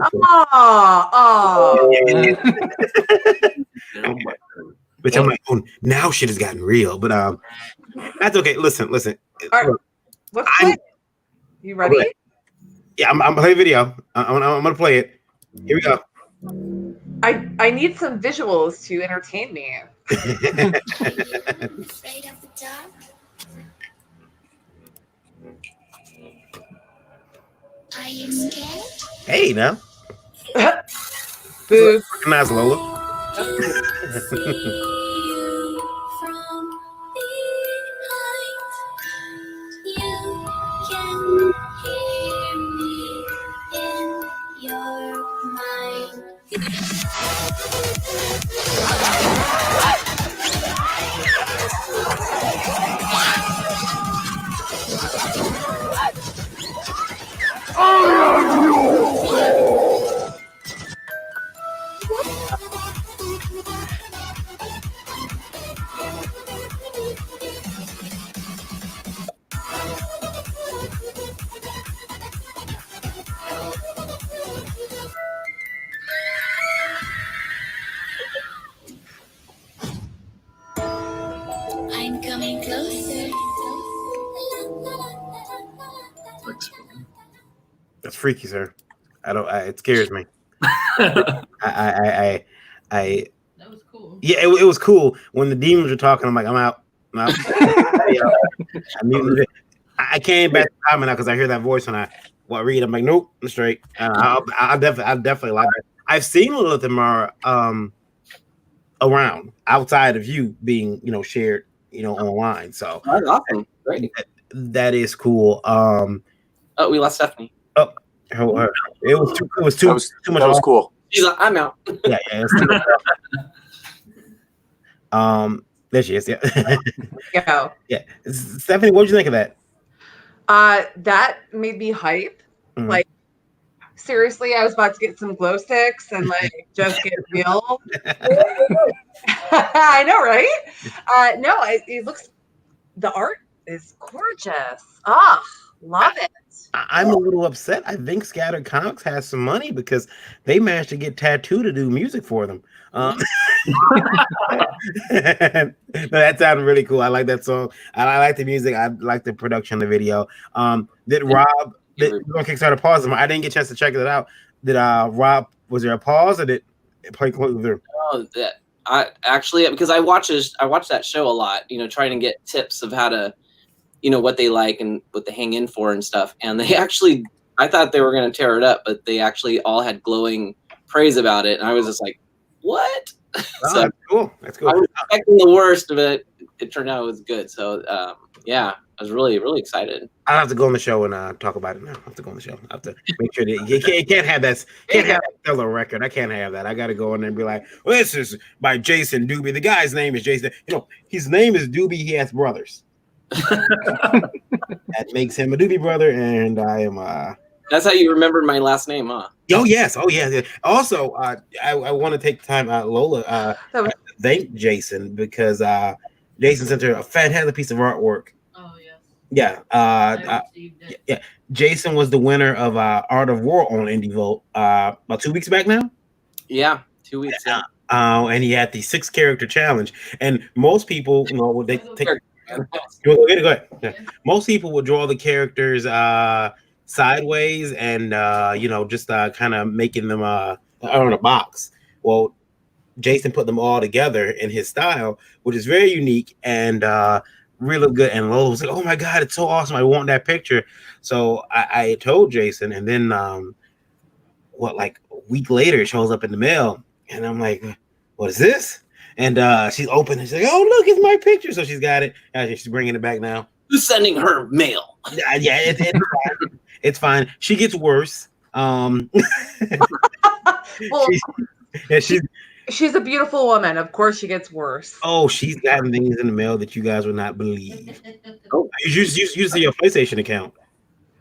Which I'm like, oh, now shit has gotten real. But that's okay. Listen. All right. Let's play it. You ready? Yeah, I'm playing video. I'm gonna play it. Here we go. I need some visuals to entertain me. Are you scared? Hey, now. Boo. Recognize Lola. I'm coming closer. That's freaky, sir. It scares me. I That was cool. Yeah, it was cool when the demons were talking. I'm like, I'm out. I can't back the comment now because I hear that voice when I read. I'm like, nope, I'm straight. I'll definitely like that. I've seen Lilith and Mara around outside of you being shared online. So that's awesome. Great. That is cool. Oh, we lost Stephanie. Oh, it was too much. That was cool. She's like, I'm out. Yeah. It's too much. There she is. Yeah. Go. Yeah. Stephanie, what did you think of that? That made me hype. Mhm. Like, seriously, I was about to get some glow sticks and just get real. I know, right? No, it looks. The art is gorgeous. Love it. I'm a little upset. I think Scattered Comics has some money because they managed to get Tattoo to do music for them. That sounded really cool. I like that song. I like the music. I like the production of the video. Did Rob on Kickstarter pause? I didn't get a chance to check it out. Did Rob? Was there a pause or did it play through? Oh, I actually, because I watch that show a lot. Trying to get tips of how to, what they like and what they hang in for and stuff. And they actually, I thought they were going to tear it up, but they actually all had glowing praise about it. And I was just like, what? So That's cool. That's cool. I was expecting the worst of it. It turned out it was good. So yeah, I was really, really excited. I'll have to go on the show and talk about it now. I have to go on the show. I have to make sure that you can't have that stellar record. I can't have that. I got to go in there and be like, well, this is by Jason Doobie. The guy's name is Jason. His name is Doobie. He has brothers. That makes him a Doobie Brother, and I am That's how you remembered my last name, huh? Oh yes, oh yeah. Also, I want to take time, Lola, thank Jason because Jason sent her a fantastic piece of artwork. Oh yes. Yeah, yeah. Jason was the winner of Art of War on Indie Vote about 2 weeks back now. Yeah, 2 weeks. Yeah. And he had the 6-character challenge, and most people, would they take? Go ahead. Yeah. Most people would draw the characters sideways and just kind of making them on a box. Well, Jason put them all together in his style, which is very unique and really good. And Lola was like, "Oh my god, it's so awesome! I want that picture." So I told Jason, and then like a week later, it shows up in the mail, and I'm like, "What is this?" And she's open and she's like, "Oh, look, it's my picture." So she's got it. She's bringing it back now. Who's sending her mail? Yeah, it's fine. It's fine. She gets worse. Well, she's a beautiful woman. Of course, she gets worse. Oh, she's gotten things in the mail that you guys would not believe. Oh, you see your PlayStation account.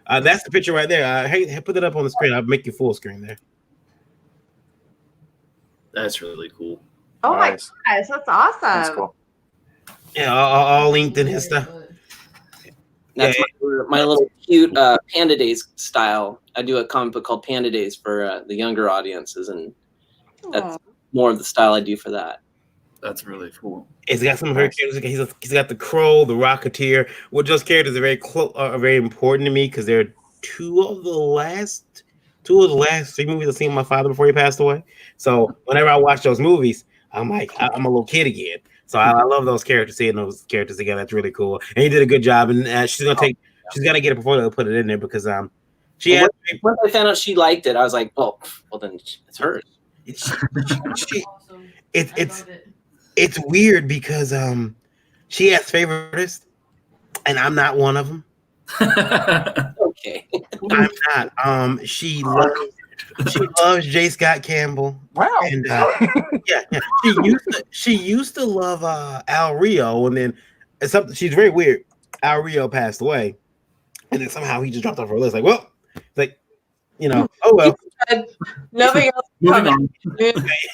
That's the picture right there. Hey, put it up on the screen. I'll make you full screen there. That's really cool. Oh Nice. my gosh, that's awesome. That's cool. Yeah, all linked in his stuff. That's my little cute Panda Days style. I do a comic book called Panda Days for the younger audiences, and that's more of the style I do for that. That's really cool. It's got some of her characters. He's got the Crow, the Rocketeer. Which those characters are very important to me because they're two of the last 3 movies I've seen with my father before he passed away. So whenever I watch those movies, I'm like, I'm a little kid again. So I love those characters, seeing those characters together. That's really cool. And he did a good job. And she's gonna get it before they put it in there because she once I found out she liked it, I was like, well then it's hers. It's weird because she has favorites, and I'm not one of them. Okay. I'm not. She loves J. Scott Campbell. Wow. And yeah. She used to love Al Rio, and then she's very weird. Al Rio passed away, and then somehow he just dropped off her list. Like, well, like, oh well. Nothing else. Moving on.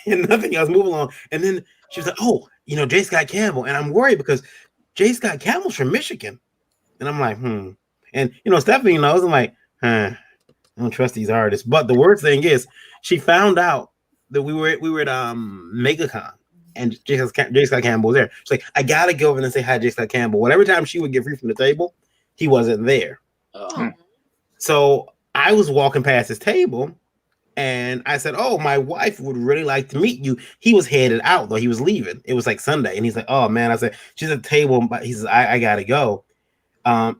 And nothing else. Move along. And then she was like, "Oh, J. Scott Campbell," and I'm worried because J. Scott Campbell's from Michigan, and I'm like, And Stephanie knows. I'm like, I don't trust these artists. But the worst thing is, she found out that we were at MegaCon, and J. Scott Campbell was there. She's like, I gotta go over and say hi, J. Scott Campbell. Well, every time she would get free from the table, he wasn't there. So I was walking past his table, and I said, "Oh, my wife would really like to meet you." He was headed out though; he was leaving. It was like Sunday, and he's like, "Oh man," I said, "She's at the table," but he says, "I gotta go."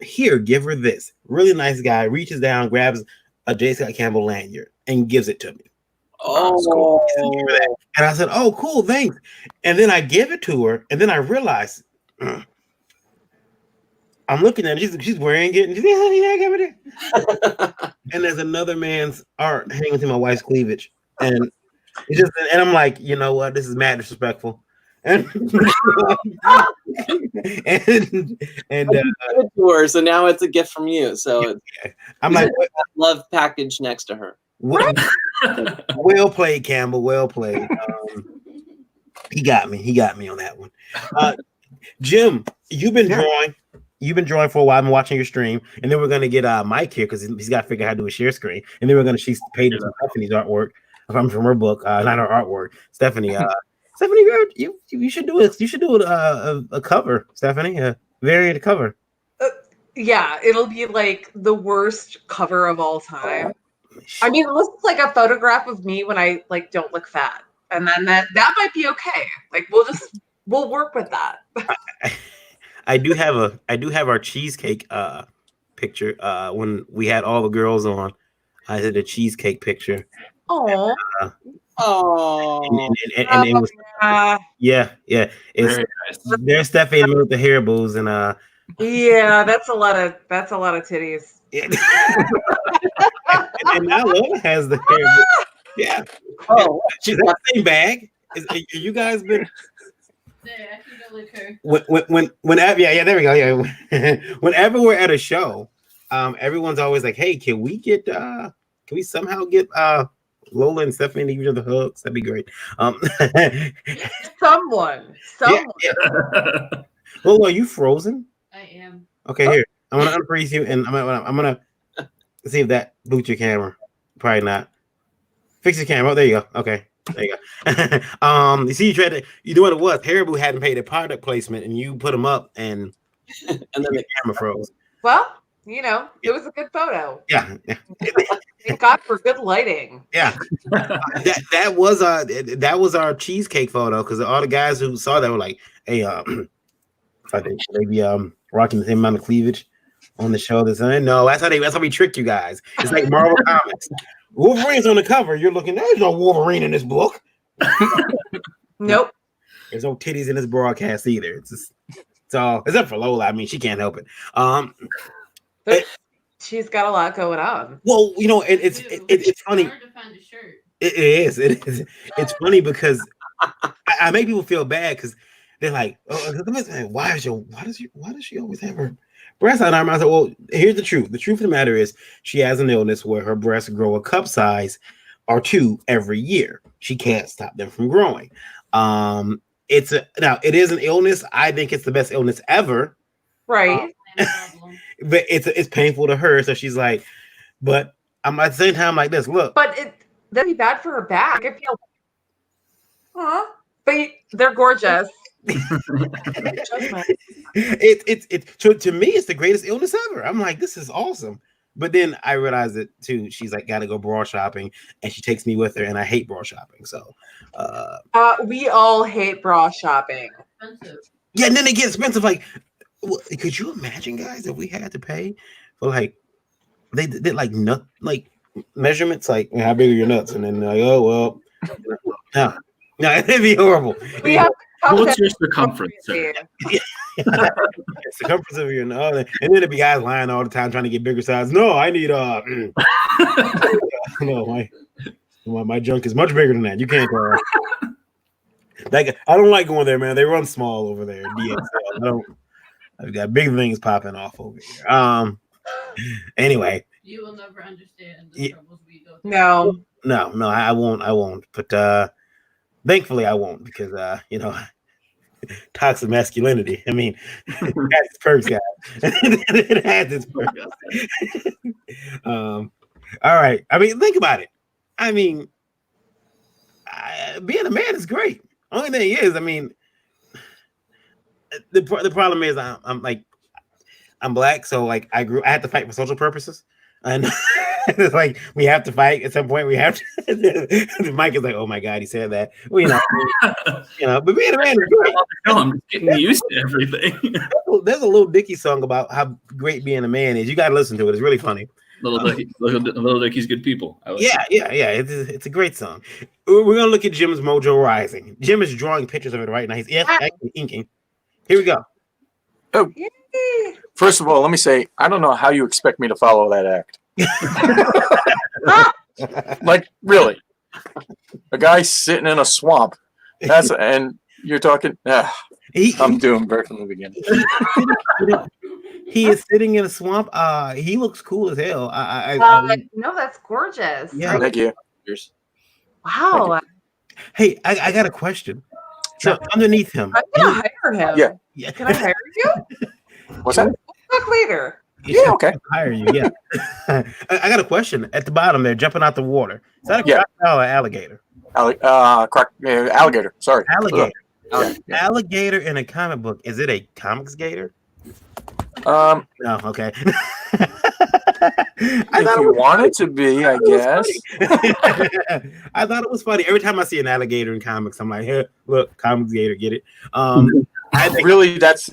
Here, give her this. Really nice guy. Reaches down, grabs a J. Scott Campbell lanyard, and gives it to me. Oh, and I said, "Oh, cool, thanks." And then I give it to her, and then I realized I'm looking at it. She's wearing it, and she's like, "Yeah, I got it." And there's another man's art hanging to my wife's cleavage, and it's just, and I'm like, you know what? This is mad disrespectful. And so now it's a gift from you. So I'm like, love package next to her. Well played, Campbell. Well played. He got me on that one. Jim, you've been drawing. You've been drawing for a while. I've been watching your stream, and then we're gonna get Mike here because he's got to figure out how to do a share screen, and then we're gonna see pages of Stephanie's artwork from her book, not her artwork. Stephanie, Stephanie, you should do it. You should do a cover, Stephanie, a variant cover. Yeah, it'll be like the worst cover of all time. I mean, it looks like a photograph of me when I don't look fat, and then that might be okay. Like we'll work with that. I do have our cheesecake picture when we had all the girls on. I did a cheesecake picture. Oh. And it was yeah. It's nice. There's Stephanie with the hair bows and yeah, that's a lot of titties. and now Lola has the hair bows. Yeah. Oh, she's got the same bag. You guys been There, I can go lick her. Whenever, yeah, there we go. Yeah, whenever we're at a show, everyone's always like, "Hey, can we somehow get Lola and Stephanie to give each other hugs? That'd be great." Someone. Yeah. Lola, are you frozen? I am. Okay, here. I'm gonna unfreeze you, and I'm gonna see if that boots your camera. Probably not. Fix your camera. Oh, there you go. Okay. There you go. You see, you know what it was? Haribo hadn't paid a product placement, and you put them up, and then the camera froze. Well, it was a good photo. Yeah. Thank God for good lighting. Yeah. that was our cheesecake photo, because all the guys who saw that were like, "Hey, I think maybe rocking the same amount of cleavage on the show." No, that's how we tricked you guys. It's like Marvel Comics. Wolverine's on the cover. You're looking. There's no Wolverine in this book. Nope. There's no titties in this broadcast either. It's all except for Lola. I mean, she can't help it. She's got a lot going on. Well, it's funny. It's hard to find a shirt. It is. It's funny because I make people feel bad because they're like, "Oh, why does she always have her breasts out?" I said, "Well, here's the truth. The truth of the matter is she has an illness where her breasts grow a cup size or 2 every year. She can't stop them from growing. It is an illness. I think it's the best illness ever. Right. But it's painful to her. So she's like, but I'm at the same time like this. Look, but that'd be bad for her back. I feel, but they're gorgeous. To me, it's the greatest illness ever. I'm like, this is awesome. But then I realized that too. She's like, gotta go bra shopping, and she takes me with her, and I hate bra shopping. So, we all hate bra shopping. Yeah, and then they get expensive. Like, could you imagine, guys, if we had to pay for like they did like nut like measurements, like how big are your nuts, and then like, oh well, no, it'd be horrible. What's your circumference? Circumference of your nut, and then there'd be guys lying all the time trying to get bigger size. No, I need no, my junk is much bigger than that. You can't. I don't like going there, man. They run small over there. DXL. I've got big things popping off over here. Anyway, you will never understand the troubles we go through. No, I won't. But thankfully, I won't because toxic masculinity. I mean, it has its perks, guys. It has its perks. All right. I mean, think about it. I mean, being a man is great. Only thing is, I mean, the problem is I'm black, so like I had to fight for social purposes, and it's like we have to fight at some point. We have to. Mike is like, oh my god, he said that. Well, but being a man is great. I'm just getting used to everything. There's a Little Dicky song about how great being a man is. You got to listen to it. It's really funny. Little Dicky's good people. Yeah. It's a great song. We're gonna look at Jim's Mojo Rising. Jim is drawing pictures of it right now. He's actually inking. Here we go. Oh, first of all, let me say I don't know how you expect me to follow that act. Like really, a guy sitting in a swamp. And you're talking. I'm doing right from the beginning. He is sitting in a swamp. He looks cool as hell. No, that's gorgeous. Yeah, thank you. Wow. Hey, I got a question. So underneath him, I'm gonna hire him. Yeah. Can I hire you? What's that? We'll talk later. Yeah, okay. Hire you. Yeah. I got a question. At the bottom, they're jumping out the water. Is that a crocodile or alligator? Alligator. Sorry. Alligator. Yeah. Alligator in a comic book. Is it a comics gator? No, okay. If you want it to be, I guess. I thought it was funny. Every time I see an alligator in comics, I'm like, hey, look, comics gator, get it? I think really that's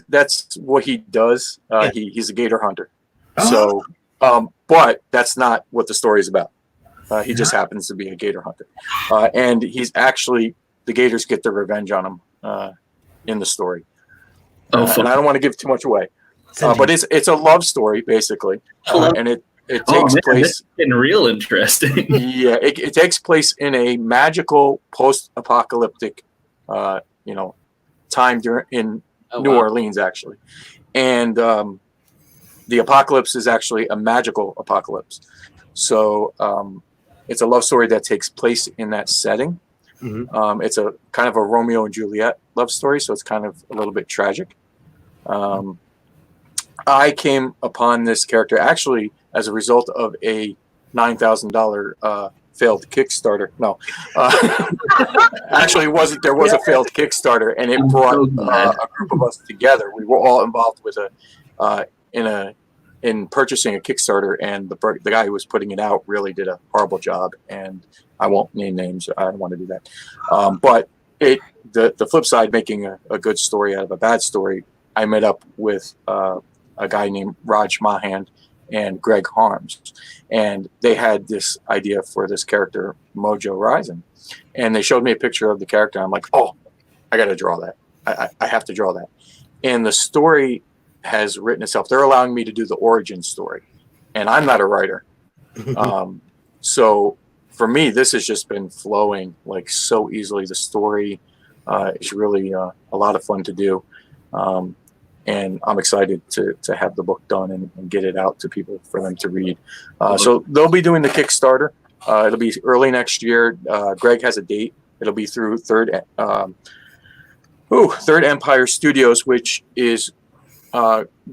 what he does. He's a gator hunter. So, but that's not what the story is about. He just happens to be a gator hunter, and he's actually the gators get their revenge on him in the story. And I don't want to give too much away, but it's a love story basically, and it takes place. Getting real interesting. Yeah, it takes place in a magical post-apocalyptic, time in New wow. Orleans, actually. And the apocalypse is actually a magical apocalypse. So it's a love story that takes place in that setting. Mhm. It's a kind of a Romeo and Juliet love story, so it's kind of a little bit tragic. I came upon this character actually as a result of a $9,000 failed Kickstarter. No, actually, it wasn't. There was a failed Kickstarter, and it brought a group of us together. We were all involved with in purchasing a Kickstarter, and the guy who was putting it out really did a horrible job. And I won't name names. I don't want to do that. But the flip side, making a good story out of a bad story, I met up with a guy named Raj Mahan and Greg Harms, and they had this idea for this character, Mojo Rising, and they showed me a picture of the character. I'm like, oh, I got to draw that. I have to draw that. And the story has written itself. They're allowing me to do the origin story, and I'm not a writer. So for me, this has just been flowing like so easily. The story is really a lot of fun to do. And I'm excited to have the book done and get it out to people for them to read. So they'll be doing the Kickstarter. It'll be early next year. Greg has a date. It'll be through Third Empire Studios, which is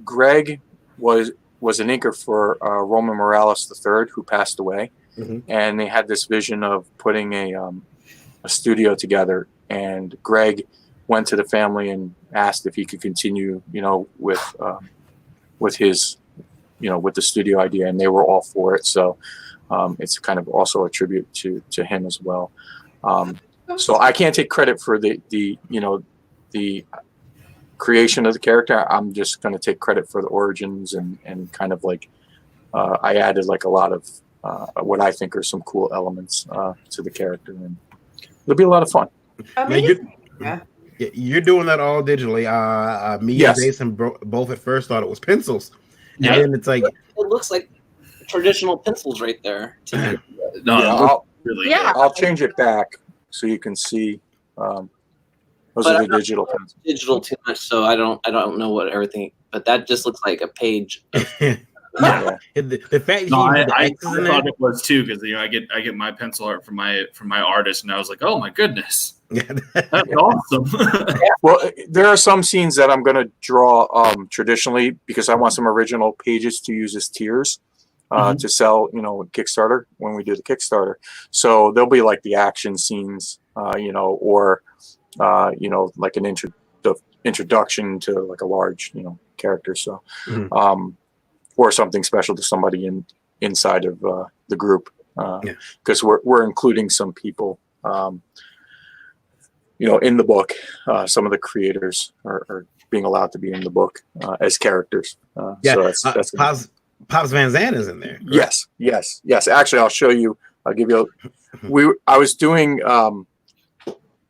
Greg was an inker for Roman Morales III, who passed away. And they had this vision of putting a studio together. And Greg went to the family and asked if he could continue, with his, with the studio idea, and they were all for it. So it's kind of also a tribute to him as well. So I can't take credit for the creation of the character. I'm just going to take credit for the origins and kind of like I added like a lot of what I think are some cool elements to the character, and it'll be a lot of fun. Yeah. You're doing that all digitally. Me Yes. and Jason both at first thought it was pencils, and Yeah. then it's like It looks like traditional pencils right there to me. No, Yeah, it looks really Yeah. good. I'll change it back so you can see. Those But are the I'm not digital pencils. digital too much, so I don't know what everything. But that just looks like a page. yeah. The fact that No, you I put the X's in there, thought it was too, because I get my pencil art from my artist, and I was like, oh my goodness, that's awesome. Well, there are some scenes that I'm going to draw traditionally because I want some original pages to use as tiers to sell, Kickstarter when we do the Kickstarter. So there'll be like the action scenes, or like an introduction to like a large, character. So, or something special to somebody inside of the group, because we're including some people. In the book, some of the creators are being allowed to be in the book as characters. So that's Pops Van Zandt is in there. Correct? Yes. Actually, I'll show you. I'll give you. I was doing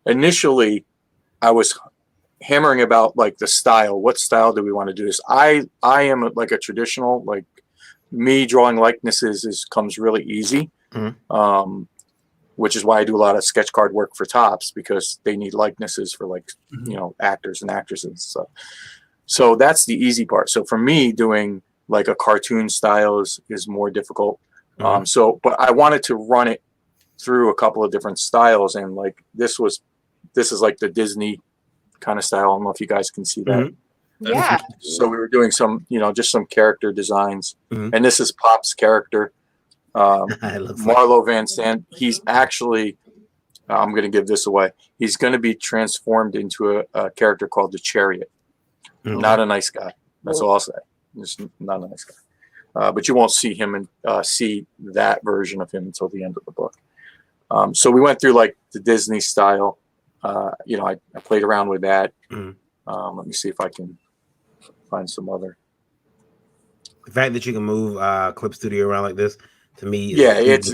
initially. I was hammering about like the style. What style do we want to do this? I am like a traditional, like me drawing likenesses comes really easy. Which is why I do a lot of sketch card work for Tops, because they need likenesses for like, actors and actresses and stuff. So that's the easy part. So for me, doing like a cartoon style is more difficult. But I wanted to run it through a couple of different styles. And like, this is like the Disney kind of style. I don't know if you guys can see that. Yeah. So we were doing some, just some character designs. And this is Pop's character. Marlo Van Zandt, he's actually, I'm going to give this away. He's going to be transformed into a character called the Chariot. Not a nice guy. That's all I'll say. Just not a nice guy. But you won't see him and see that version of him until the end of the book. So we went through like the Disney style. I played around with that. Let me see if I can find some other. The fact that you can move Clip Studio around like this, to me, it's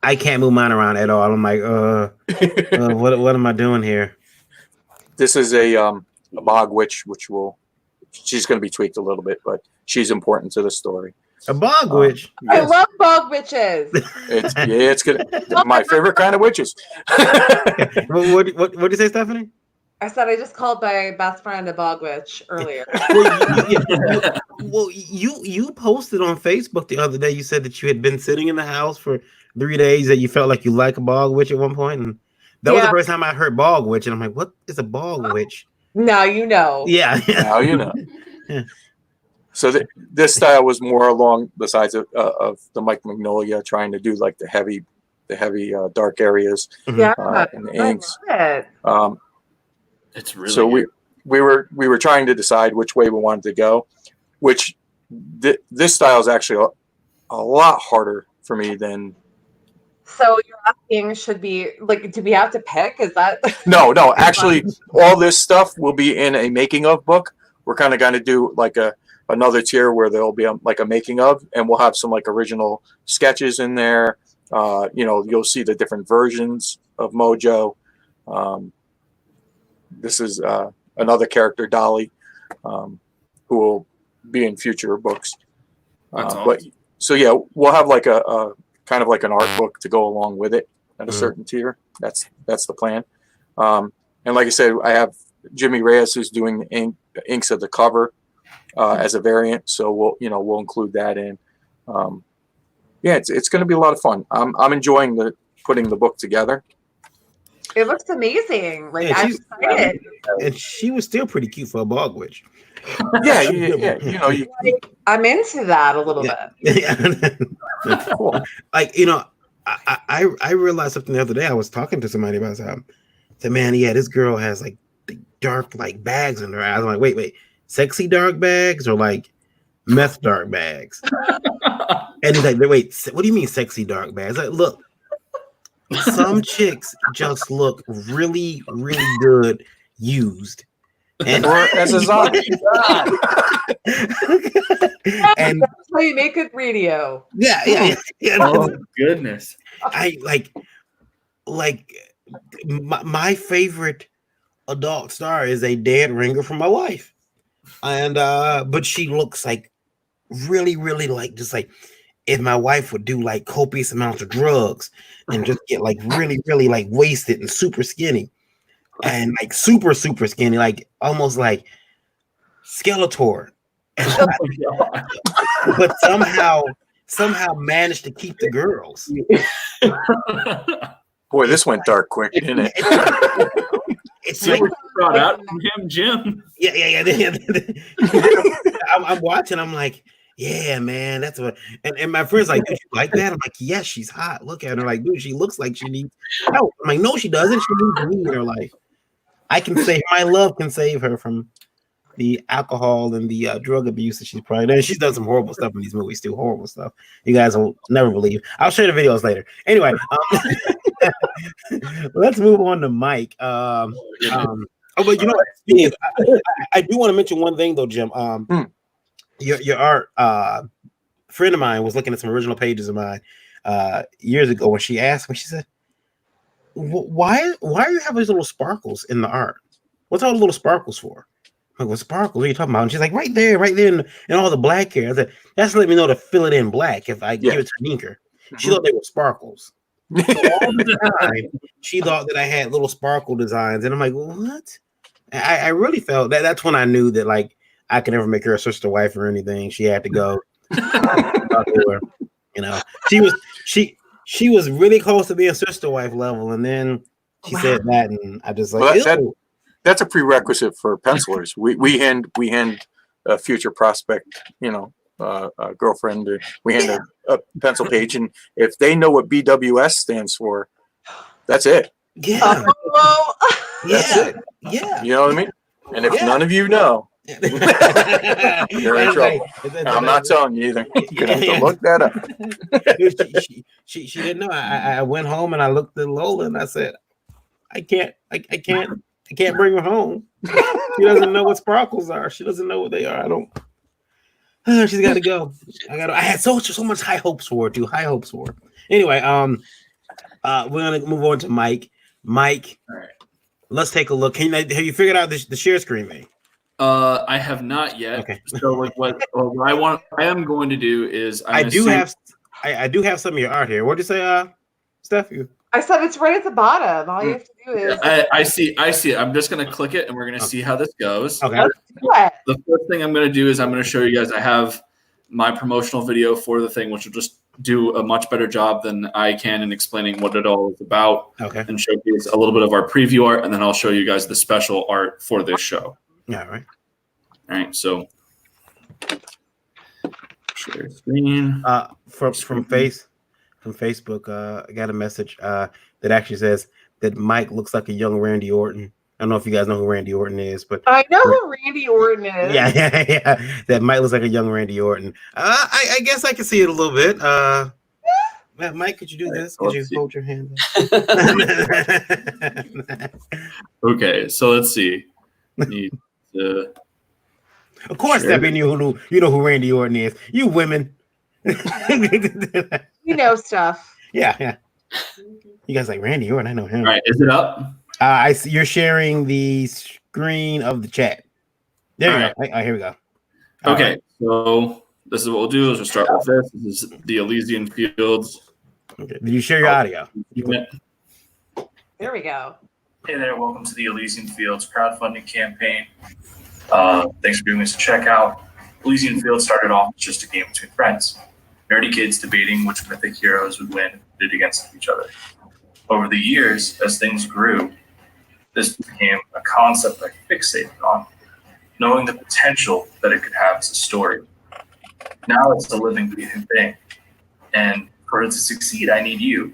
I can't move mine around at all. I'm like, what am I doing here? This is a bog witch, she's going to be tweaked a little bit, but she's important to the story. A bog witch. I Yes. love bog witches. It's good. My favorite kind of witches. What did you say, Stephanie? I said I just called my best friend a bog witch earlier. Well, you posted on Facebook the other day. You said that you had been sitting in the house for 3 days, that you felt like you like a bog witch at one point, and that was the first time I heard bog witch, and I'm like, what is a bog witch? Now you know. Yeah. Now you know. Yeah. So this style was more along the sides of the Mike Magnolia, trying to do like the heavy dark areas Yeah, and the I inks. love it. It's really So good. we were trying to decide which way we wanted to go, which this style is actually a lot harder for me than. So you're asking, should be like, do we have to pick? Is that No, actually, all this stuff will be in a making of book. We're kind of going to do like another tier where there'll be like a making of, and we'll have some like original sketches in there. You'll see the different versions of Mojo. This is another character, Dolly, who will be in future books. That's awesome. But so yeah, we'll have like a kind of like an art book to go along with it at a certain tier. That's the plan. And like I said, I have Jimmy Reyes who's doing the inks of the cover as a variant, so we'll include that in. It's going to be a lot of fun. I'm enjoying putting the book together. it looks amazing. Like, Yeah, I'm she's- excited. And she was still pretty cute for a bog witch. Yeah. I'm into that a little bit. Cool. Like, I realized something the other day. I was talking to somebody about how, said, man, yeah, this girl has like the dark like bags in her eyes. I'm like, wait, sexy dark bags or like meth dark bags? And he's like, wait, what do you mean sexy dark bags? Like, look, some chicks just look really, really good used. And Or as a zombie. and That's how you make good radio. yeah. Oh goodness. I like my favorite adult star is a dead ringer from my wife, and but she looks like really, really like just like if my wife would do like copious amounts of drugs and just get like really, really like wasted and super skinny and like super, super skinny, like almost like Skeletor. But somehow managed to keep the girls. Boy, this went dark quick, didn't it? It's See like, what you brought out from him, Jim. yeah. I'm watching. I'm like, yeah, man, that's what. And my friend's like, dude, you like that? I'm like, yes, she's hot. Look at her. Like, dude, she looks like she needs help. I'm like, no, she doesn't. She needs me in her life. I can save my love can save her from the alcohol and the drug abuse that she's probably done. She's done some horrible stuff in these movies too. Horrible stuff. You guys will never believe. I'll show you the videos later. Anyway, let's move on to Mike. But you know what? I do want to mention one thing though, Jim. Your art friend of mine was looking at some original pages of mine years ago when she asked me, she said, why are you having these little sparkles in the art? What's all the little sparkles for? I'm like, what sparkles? What are you talking about? And she's like, right there in all the black hair. I said, that's to let me know to fill it in black if I give it to Ninker. She thought they were sparkles. So all the time, she thought that I had little sparkle designs. And I'm like, what? I really felt that's when I knew that like I could never make her a sister wife or anything. She had to go. She was really close to being sister wife level, and then she said that, and I just like that's a prerequisite for pencilers. We hand a future prospect, girlfriend. We hand a pencil page, and if they know what BWS stands for, that's it. Yeah, that's it. Yeah, you know what I mean. And if none of you know, you're in trouble. I'm not telling you either. You're gonna have to look that up. She didn't know. I went home and I looked at Lola and I said, I can't bring her home. She doesn't know what sparkles are. She doesn't know what they are. I don't. She's got to go. I had so much high hopes for her too. High hopes for her. Anyway, we're gonna move on to Mike. Mike, all right. Let's take a look. Have you figured out the share screen, man? I have not yet. Okay. So like what I am going to do is I do have some of your art here. What'd you say, Steph? I said it's right at the bottom. All you have to do is I see it. I'm just gonna click it and we're gonna see how this goes. Okay. let's do it. The first thing I'm gonna do is I'm gonna show you guys. I have my promotional video for the thing, which will just do a much better job than I can in explaining what it all is about. Okay. And showcase a little bit of our preview art, and then I'll show you guys the special art for this show. Yeah. All right. All right. So share screen. From Facebook, I got a message that actually says that Mike looks like a young Randy Orton. I don't know if you guys know who Randy Orton is, but I know who Randy Orton is. yeah. That Mike looks like a young Randy Orton. I guess I can see it a little bit. Mike, could you do this? Could you hold your hand up? Okay, so let's see. Need to Of course, Sure. Stephanie, you know who Randy Orton is. You women. You know stuff. Yeah. You guys like Randy Orton? I know him. all right, is it up? I see you're sharing the screen of the chat. There you All go. Here we go. Okay, so this is what we'll do is we'll start with this. This is the Elysian Fields. Okay. Did you share your audio? There we go. Hey there, welcome to the Elysian Fields crowdfunding campaign. Thanks for giving us a check out. Elysian Fields started off as just a game between friends. Nerdy kids debating which mythic heroes would win and bid against each other. Over the years, as things grew, this became a concept I fixated on, knowing the potential that it could have as a story. Now it's a living, breathing thing. And for it to succeed, I need you.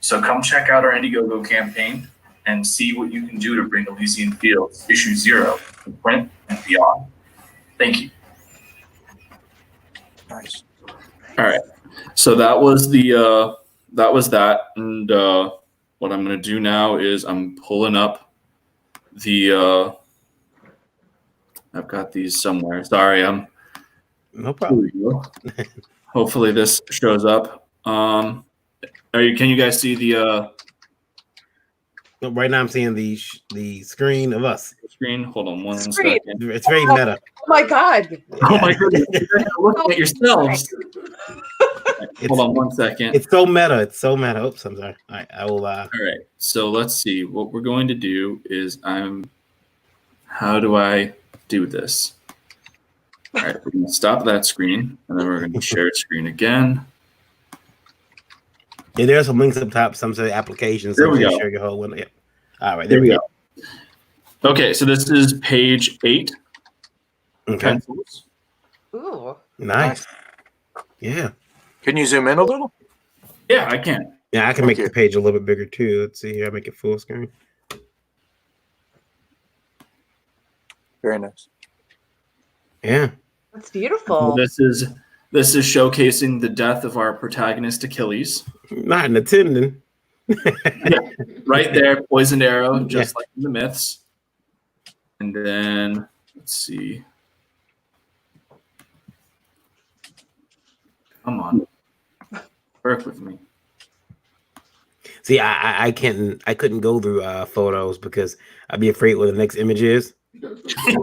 So come check out our Indiegogo campaign and see what you can do to bring Elysian Fields Issue 0 to print and beyond. Thank you. Nice. All right. So that was that. And what I'm going to do now is I'm pulling up the I've got these somewhere. Sorry, No problem. hopefully this shows up. Can you guys see the Right now, I'm seeing the screen of us. screen? Hold on one Screen. second. It's very meta. Oh my God. Oh my goodness! You guys are looking at yourselves. Hold on one second. It's so meta. It's so meta. Oops, I'm sorry. All right, I will. All right. So let's see. What we're going to do is how do I do this? All right, we're going to stop that screen, and then we're going to share screen again. Yeah, there are some links up top. Some say applications. There we go. Share your whole one. Yeah. All right, There we go. Okay, so this is page 8. Okay. Pencils. Ooh. Nice. Yeah. Can you zoom in a little? Yeah, I can. Yeah, I can make the page a little bit bigger too. Let's see here. I make it full screen. Very nice. Yeah. That's beautiful. This is showcasing the death of our protagonist Achilles. Not an attendant. Right there, poisoned arrow, just like in the myths. And then let's see. Come on, work with me. See, I couldn't go through photos because I'd be afraid what the next image is.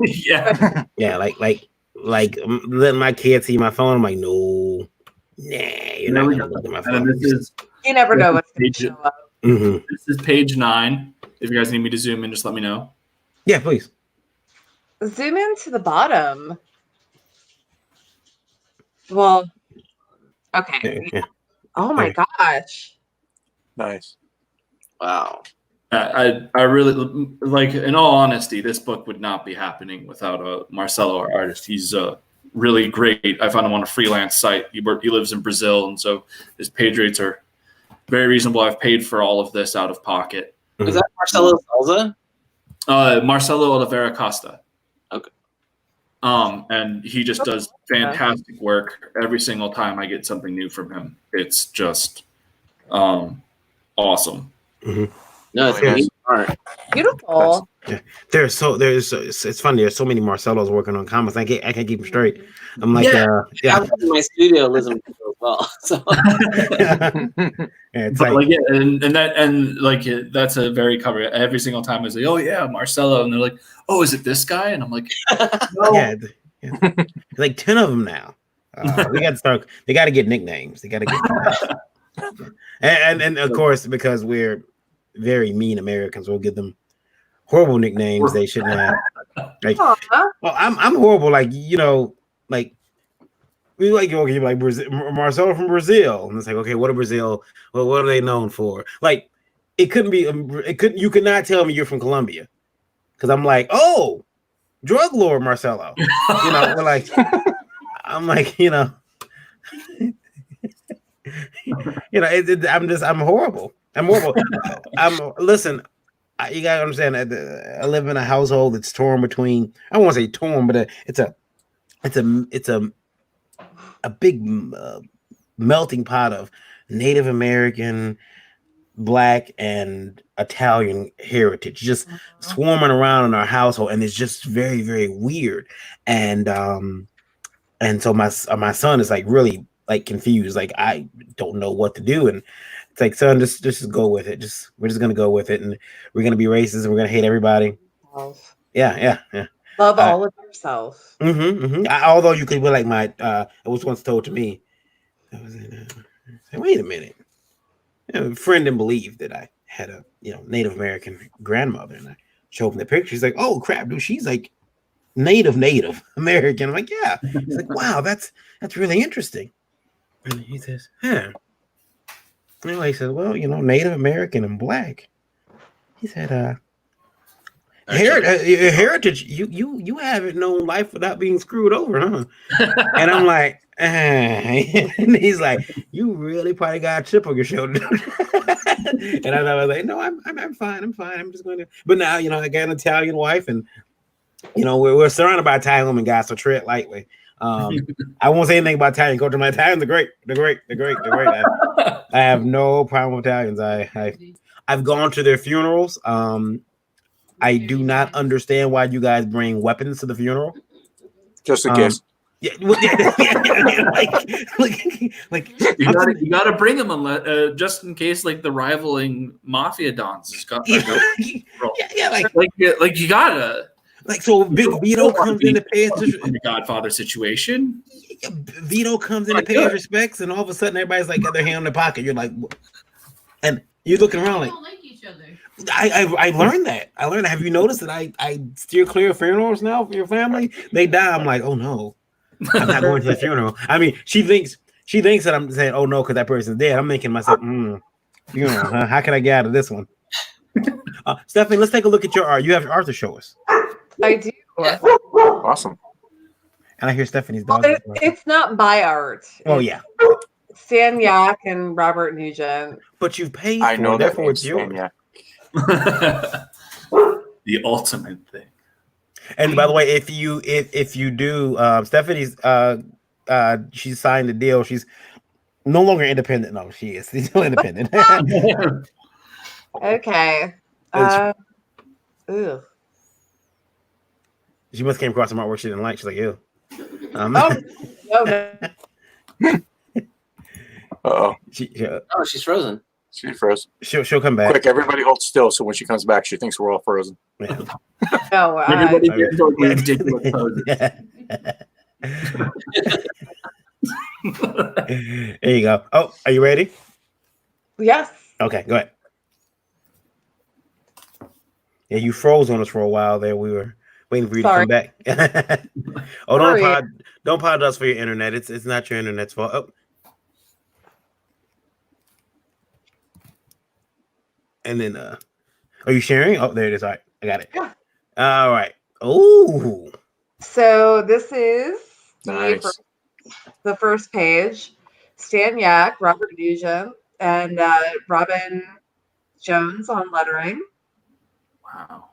Yeah. Yeah, like letting my kids see my phone. I'm like, no, you're not gonna look at my phone. And this is You never know what's going to show up. Mm-hmm. this is page 9. If you guys need me to zoom in, just let me know. Yeah, please. Zoom in to the bottom. Well, okay. Yeah. Oh my gosh. Nice. Wow. I really like. In all honesty, this book would not be happening without Marcelo, our artist. He's really great. I found him on a freelance site. He lives in Brazil, and so his page rates are very reasonable. I've paid for all of this out of pocket. Mhm. Is that Marcelo Salza? Marcelo Oliveira Costa. Okay. And he just does fantastic work every single time I get something new from him. It's just awesome. Mm-hmm. No, it's Yeah. neat art. Beautiful. It's funny. There's so many Marcelos working on comics. I can't keep them straight. I'm like, I have one in my studio, lives in Brazil as well. So Yeah, it's But like, like, yeah, that's a very cover. Every single time I say, "Oh yeah, Marcelo," and they're like, "Oh, is it this guy?" And I'm like, "No." yeah, there's like 10 of them now. We got to start. They got to get nicknames. They got to get nicknames. And of course, because we're very mean Americans, we'll give them horrible nicknames they shouldn't have. Like, Aw. well, I'm horrible. Like, like we like, okay, you're like Brazil, Marcelo from Brazil, and it's like, okay, what are Brazil? Well, what are they known for? Like, it couldn't be. You could not tell me you're from Colombia, because I'm like, oh, drug lord Marcelo. We're like, I'm like, I'm horrible. I'm horrible. Listen. You gotta understand that I live in a household that's torn between. I won't say torn, but it's a big melting pot of Native American, Black, and Italian heritage, just swarming around in our household, and it's just very, very weird. And so my son is like really like confused, like I don't know what to do, and it's like, son, just go with it. We're just gonna go with it, and we're gonna be racist, and we're gonna hate everybody. Yeah. Love all of yourself. Although you could be like it was once told to me. I was wait a minute. A friend didn't believe that I had a Native American grandmother, and I showed him the picture. He's like, oh crap, dude, she's like Native American. I'm like, yeah. He's like, wow, that's really interesting. And he says, huh. Anyway, he said, well, Native American and Black. He said, heritage, you haven't known life without being screwed over, huh? And I'm like, and he's like, you really probably got a chip on your shoulder. And I was like, no, I'm fine. I'm just going to. But now, I got an Italian wife, and we're surrounded by Italian women, guys. So tread lightly. I won't say anything about Italian culture. My Italians are great. They're great. I have no problem with Italians. I've gone to their funerals. I do not understand why you guys bring weapons to the funeral. Just in case. Yeah, like you gotta bring them unless, just in case, like the rivaling mafia dons has got. Like you gotta. Like, so Vito comes in to pay in the Godfather situation. Vito comes in to pay his respects, and all of a sudden everybody's like got their hand in their pocket. You're like, and you're looking around like, don't like each other. I learned that. Have you noticed that I steer clear of funerals now for your family? They die. I'm like, oh no, I'm not going to the funeral. I mean, she thinks that I'm saying, oh no, because that person's dead. I'm thinking to myself, funeral. Huh? How can I get out of this one? Stephanie, let's take a look at your art. You have your art to show us. I do. Awesome. And I hear Stephanie's dog. It's not my art. Oh yeah. Stan Yak and Robert Nugent. But you've paid. I know that therefore it's yours. Yeah. The ultimate thing. And by the way, if you do, Stephanie's she's signed the deal. She's no longer independent. No, she is. She's still independent. Okay. She must came across some artwork she didn't like. She's like, ew. No. She's frozen. She froze. She'll come back. Quick, everybody hold still, so when she comes back, she thinks we're all frozen. Yeah. No. Everybody gets ridiculous poses. There you go. Oh, are you ready? Yes. Okay, go ahead. Yeah, you froze on us for a while there. We were waiting for you to come back. Oh, don't apologize for your internet. It's not your internet's fault. Oh. And then are you sharing? Oh, there it is. All right, I got it. Yeah. All right. Oh. So this is Nice. the first page. Stan Yak, Robert Nugent, and Robin Jones on lettering. Wow.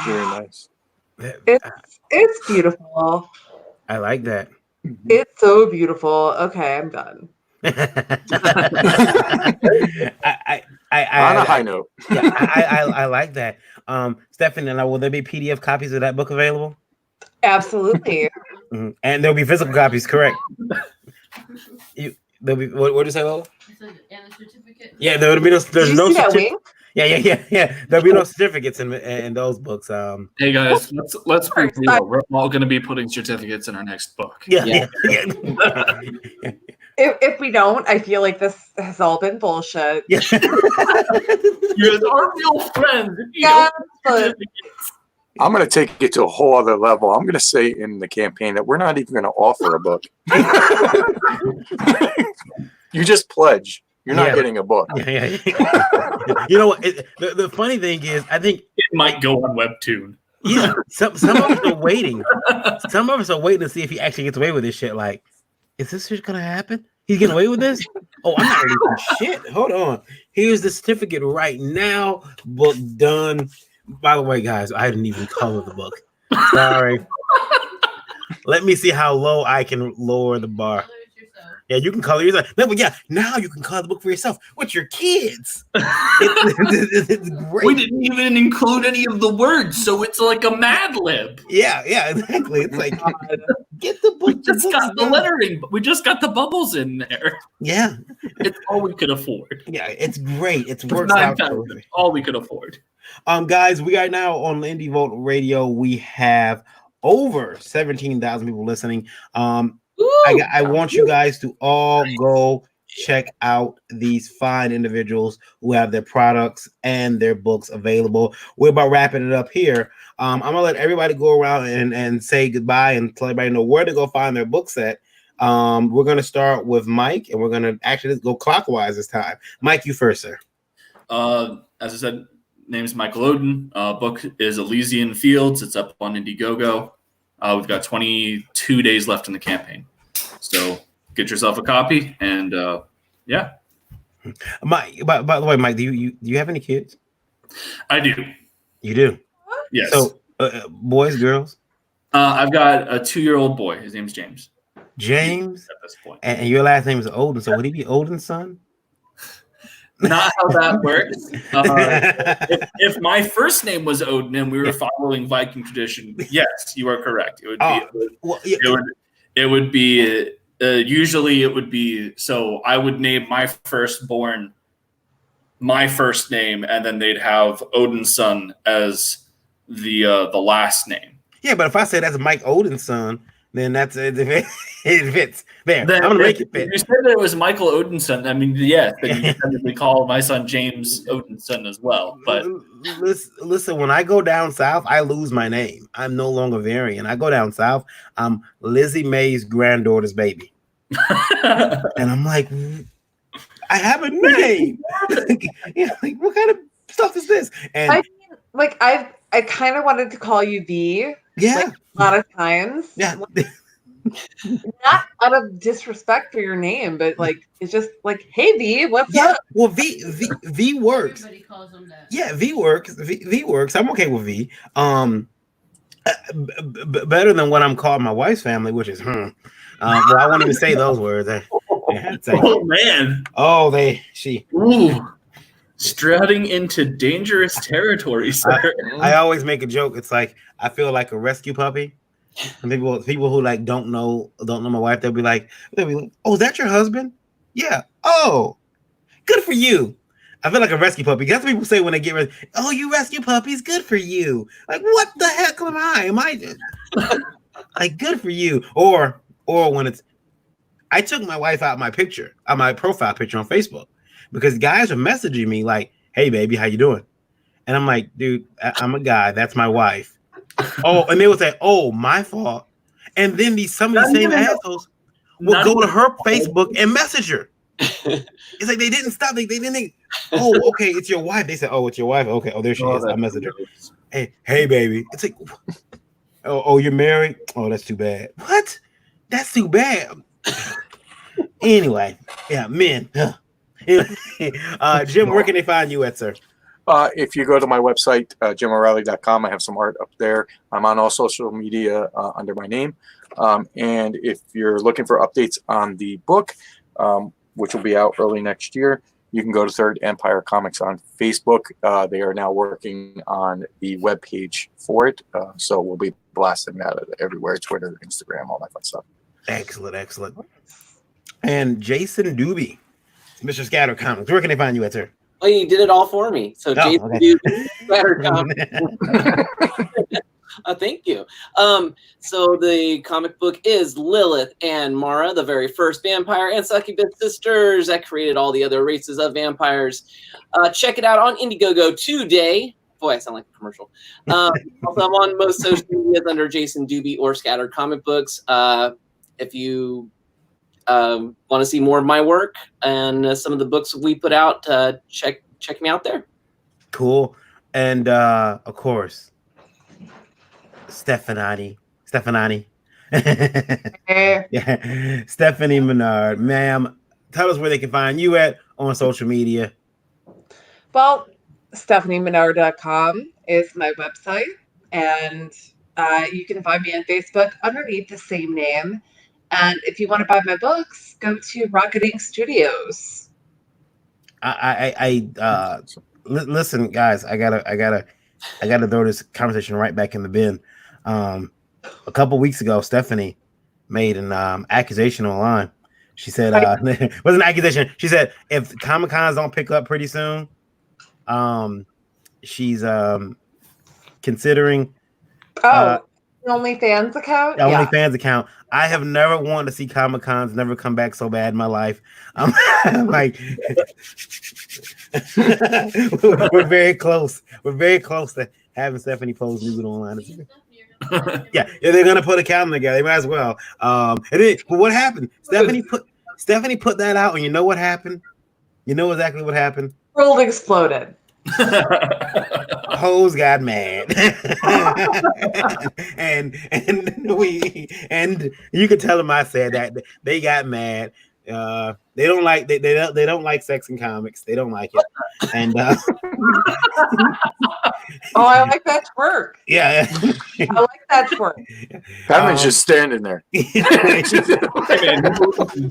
Very nice. It's beautiful. I like that. It's so beautiful. Okay, I'm done. On a high note. Yeah, I like that. Stephanie, and will there be PDF copies of that book available? Absolutely. Mm-hmm. And there'll be physical copies, correct? What did you say, Lola? And a certificate. Yeah, there would be no. Do There's you no see that certificate. wink? Yeah. There'll be no certificates in those books. Hey guys, let's be Of course. real. We're all going to be putting certificates in our next book. Yeah. If we don't, I feel like this has all been bullshit. Yeah. You're our real friends. If you Yeah, don't but certificates. I'm going to take it to a whole other level. I'm going to say in the campaign that we're not even going to offer a book. You just pledge. You're not Yeah. getting a book. Yeah. You know what? The funny thing is, I think It might go on Webtoon. yeah, some of us are waiting. Some of us are waiting to see if he actually gets away with this shit. Like, is this shit gonna happen? He's getting away with this? Oh, I'm not releasing shit. Hold on. Here's the certificate right now. Book done. By the way, guys, I didn't even color the book. Sorry. Let me see how low I can lower the bar. Yeah, you can color yourself. No, but yeah, now you can color the book for yourself with your kids. It's great. We didn't even include any of the words, so it's like a Mad Lib. Yeah, exactly. It's like get the book. We just got the lettering. We just got the bubbles in there. Yeah, It's all we could afford. yeah, it's great. It's It's works out $9,000. perfect. All we could afford. Guys, we are now on Indie Vote Radio. We have over 17,000 people listening. I want you guys to all go check out these fine individuals who have their products and their books available. We're about wrapping it up here. I'm gonna let everybody go around and say goodbye and tell everybody know where to go find their book set. We're gonna start with Mike, and we're gonna actually go clockwise this time. Mike, you first, sir. As I said, name's Michael Oden. Book is Elysian Fields. It's up on Indiegogo. We've got 22 days left in the campaign. So get yourself a copy, and yeah. Mike, by the way, Mike, do you have any kids? I do. You do. Yes. So, boys, girls, I've got a 2-year-old boy. His name's James. James, At this point, and your last name is Odin. So would he be Odin's son? not how that works. If my first name was Odin and we were following Viking tradition, yes, you are correct. It would be. Well, yeah. It would be. Usually, it would be. So I would name my firstborn my first name, and then they'd have Odin's son as the last name. Yeah, but if I say that's Mike Odin's son, then that's it. It fits. There, Then I'm gonna make it if fit. you said that it was Michael Odin's son, I mean, yes, then you technically call my son James Odin's son as well. But listen, when I go down south, I lose my name. I'm no longer Varian. I go down south, I'm Lizzie Mae's granddaughter's baby, and I'm like, I have a name. Yeah, like what kind of stuff is this? And I mean, like I kind of wanted to call you V. yeah, Like, a lot of times. yeah. Not out of disrespect for your name, but like it's just like, hey V, what's Yeah, up? well, V works. Everybody calls them that. Yeah, V works. V works. I'm okay with V. Better than what I'm calling my wife's family, which is Well, I won't even say those words. oh man, She. ooh, strutting into dangerous territory, sir. I always make a joke. It's like I feel like a rescue puppy. And people who like don't know my wife, they'll be like, oh, is that your husband? Yeah. Oh, good for you. I feel like a rescue puppy. That's what people say when they get ready. Oh, you rescue puppies, good for you. Like, what the heck am I? Am I like good for you? Or when it's I took my wife out my picture, my profile picture on Facebook, because guys are messaging me like, hey baby, how you doing? And I'm like, dude, I'm a guy, that's my wife. Oh, and they would say, "Oh, my fault," and then some of these same assholes will go to her Facebook and message her. It's like they didn't stop. They didn't think, "Oh, okay, it's your wife." They said, "Oh, it's your wife." Okay, oh, there she is. I messaged her. Hey, baby. It's like, oh, you're married. Oh, that's too bad. What? That's too bad. Anyway, yeah, men. Jim, where can they find you at, sir? If you go to my website, JimO'Reilly.com, I have some art up there. I'm on all social media under my name. And if you're looking for updates on the book, which will be out early next year, you can go to Third Empire Comics on Facebook. They are now working on the webpage for it. So we'll be blasting that everywhere, Twitter, Instagram, all that fun stuff. Excellent. and Jason Doobie, Mr. Scattered Comics. Where can they find you at, sir? Well, you did it all for me. So Jason okay. Doobie, Scattered Comics. Thank you. So the comic book is Lilith and Mara, the very first vampire and succubus sisters that created all the other races of vampires. Check it out on Indiegogo today. Boy, I sound like a commercial. Also, I'm on most social medias under Jason Doobie or Scattered Comic Books. If you want to see more of my work and some of the books we put out, check me out there. Cool. And of course, Stephanie. Yeah. Stephanie Menard, ma'am, tell us where they can find you at on social media. Well, StephanieMenard.com is my website, and you can find me on Facebook underneath the same name. And if you want to buy my books, go to Rocketing Studios. Listen, guys, I gotta throw this conversation right back in the bin. A couple weeks ago, Stephanie made an accusation online. She said, it was an accusation. She said, if Comic-Cons don't pick up pretty soon, she's considering OnlyFans account. OnlyFans account. I have never wanted to see Comic-Cons never come back so bad in my life. I'm like, we're very close. We're very close to having Stephanie post nude online. Yeah, they're gonna put a calendar together. They might as well. And then, but what happened? Stephanie put that out, and you know what happened? You know exactly what happened. World exploded. Hoes got mad, and you could tell them I said that they got mad. They don't like sex in comics. They don't like it, and I like that twerk. Yeah, I like that twerk. Batman's just standing there.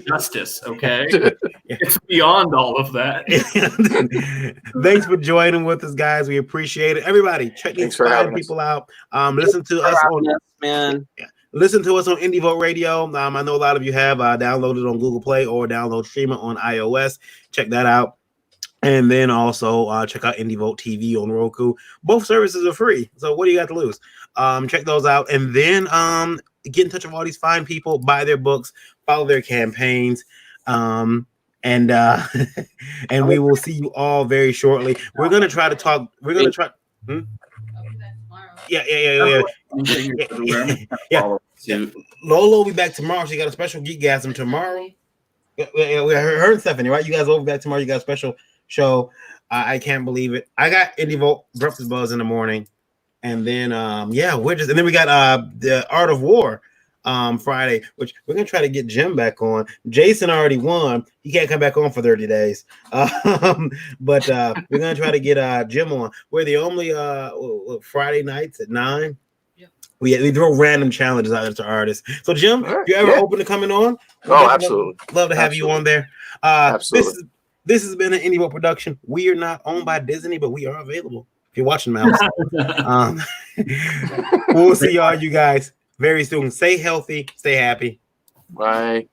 Justice, okay? It's beyond all of that. Thanks for joining with us, guys. We appreciate it. Everybody, check these fine people out. Listen to us on man. Listen to us on Indie Vote Radio. I know a lot of you have downloaded on Google Play or download streaming on iOS. Check that out. And then also check out Indie Vote TV on Roku. Both services are free. So what do you got to lose? Check those out. And then get in touch with all these fine people, buy their books, follow their campaigns. And we will see you all very shortly. We're going to try to talk. We're going to try. Yeah. Lolo will be back tomorrow. She got a special GEEKGASM tomorrow. We heard Stephanie, right? You guys will be back tomorrow. You got a special show. I can't believe it. I got Indie Vote Breakfast Buzz in the morning, and then and then we got the Art of War Friday, which we're gonna try to get Jim back on. Jason already won. He can't come back on for 30 days. But we're gonna try to get Jim on. We're the only Friday nights at 9. We throw random challenges out there to artists. So Jim, if you're ever open to coming on, absolutely. Love to have you on there. Absolutely. This has been an Indie Vote production. We are not owned by Disney, but we are available. If you're watching, Mouse. We'll see all you guys very soon. Stay healthy. Stay happy. Bye.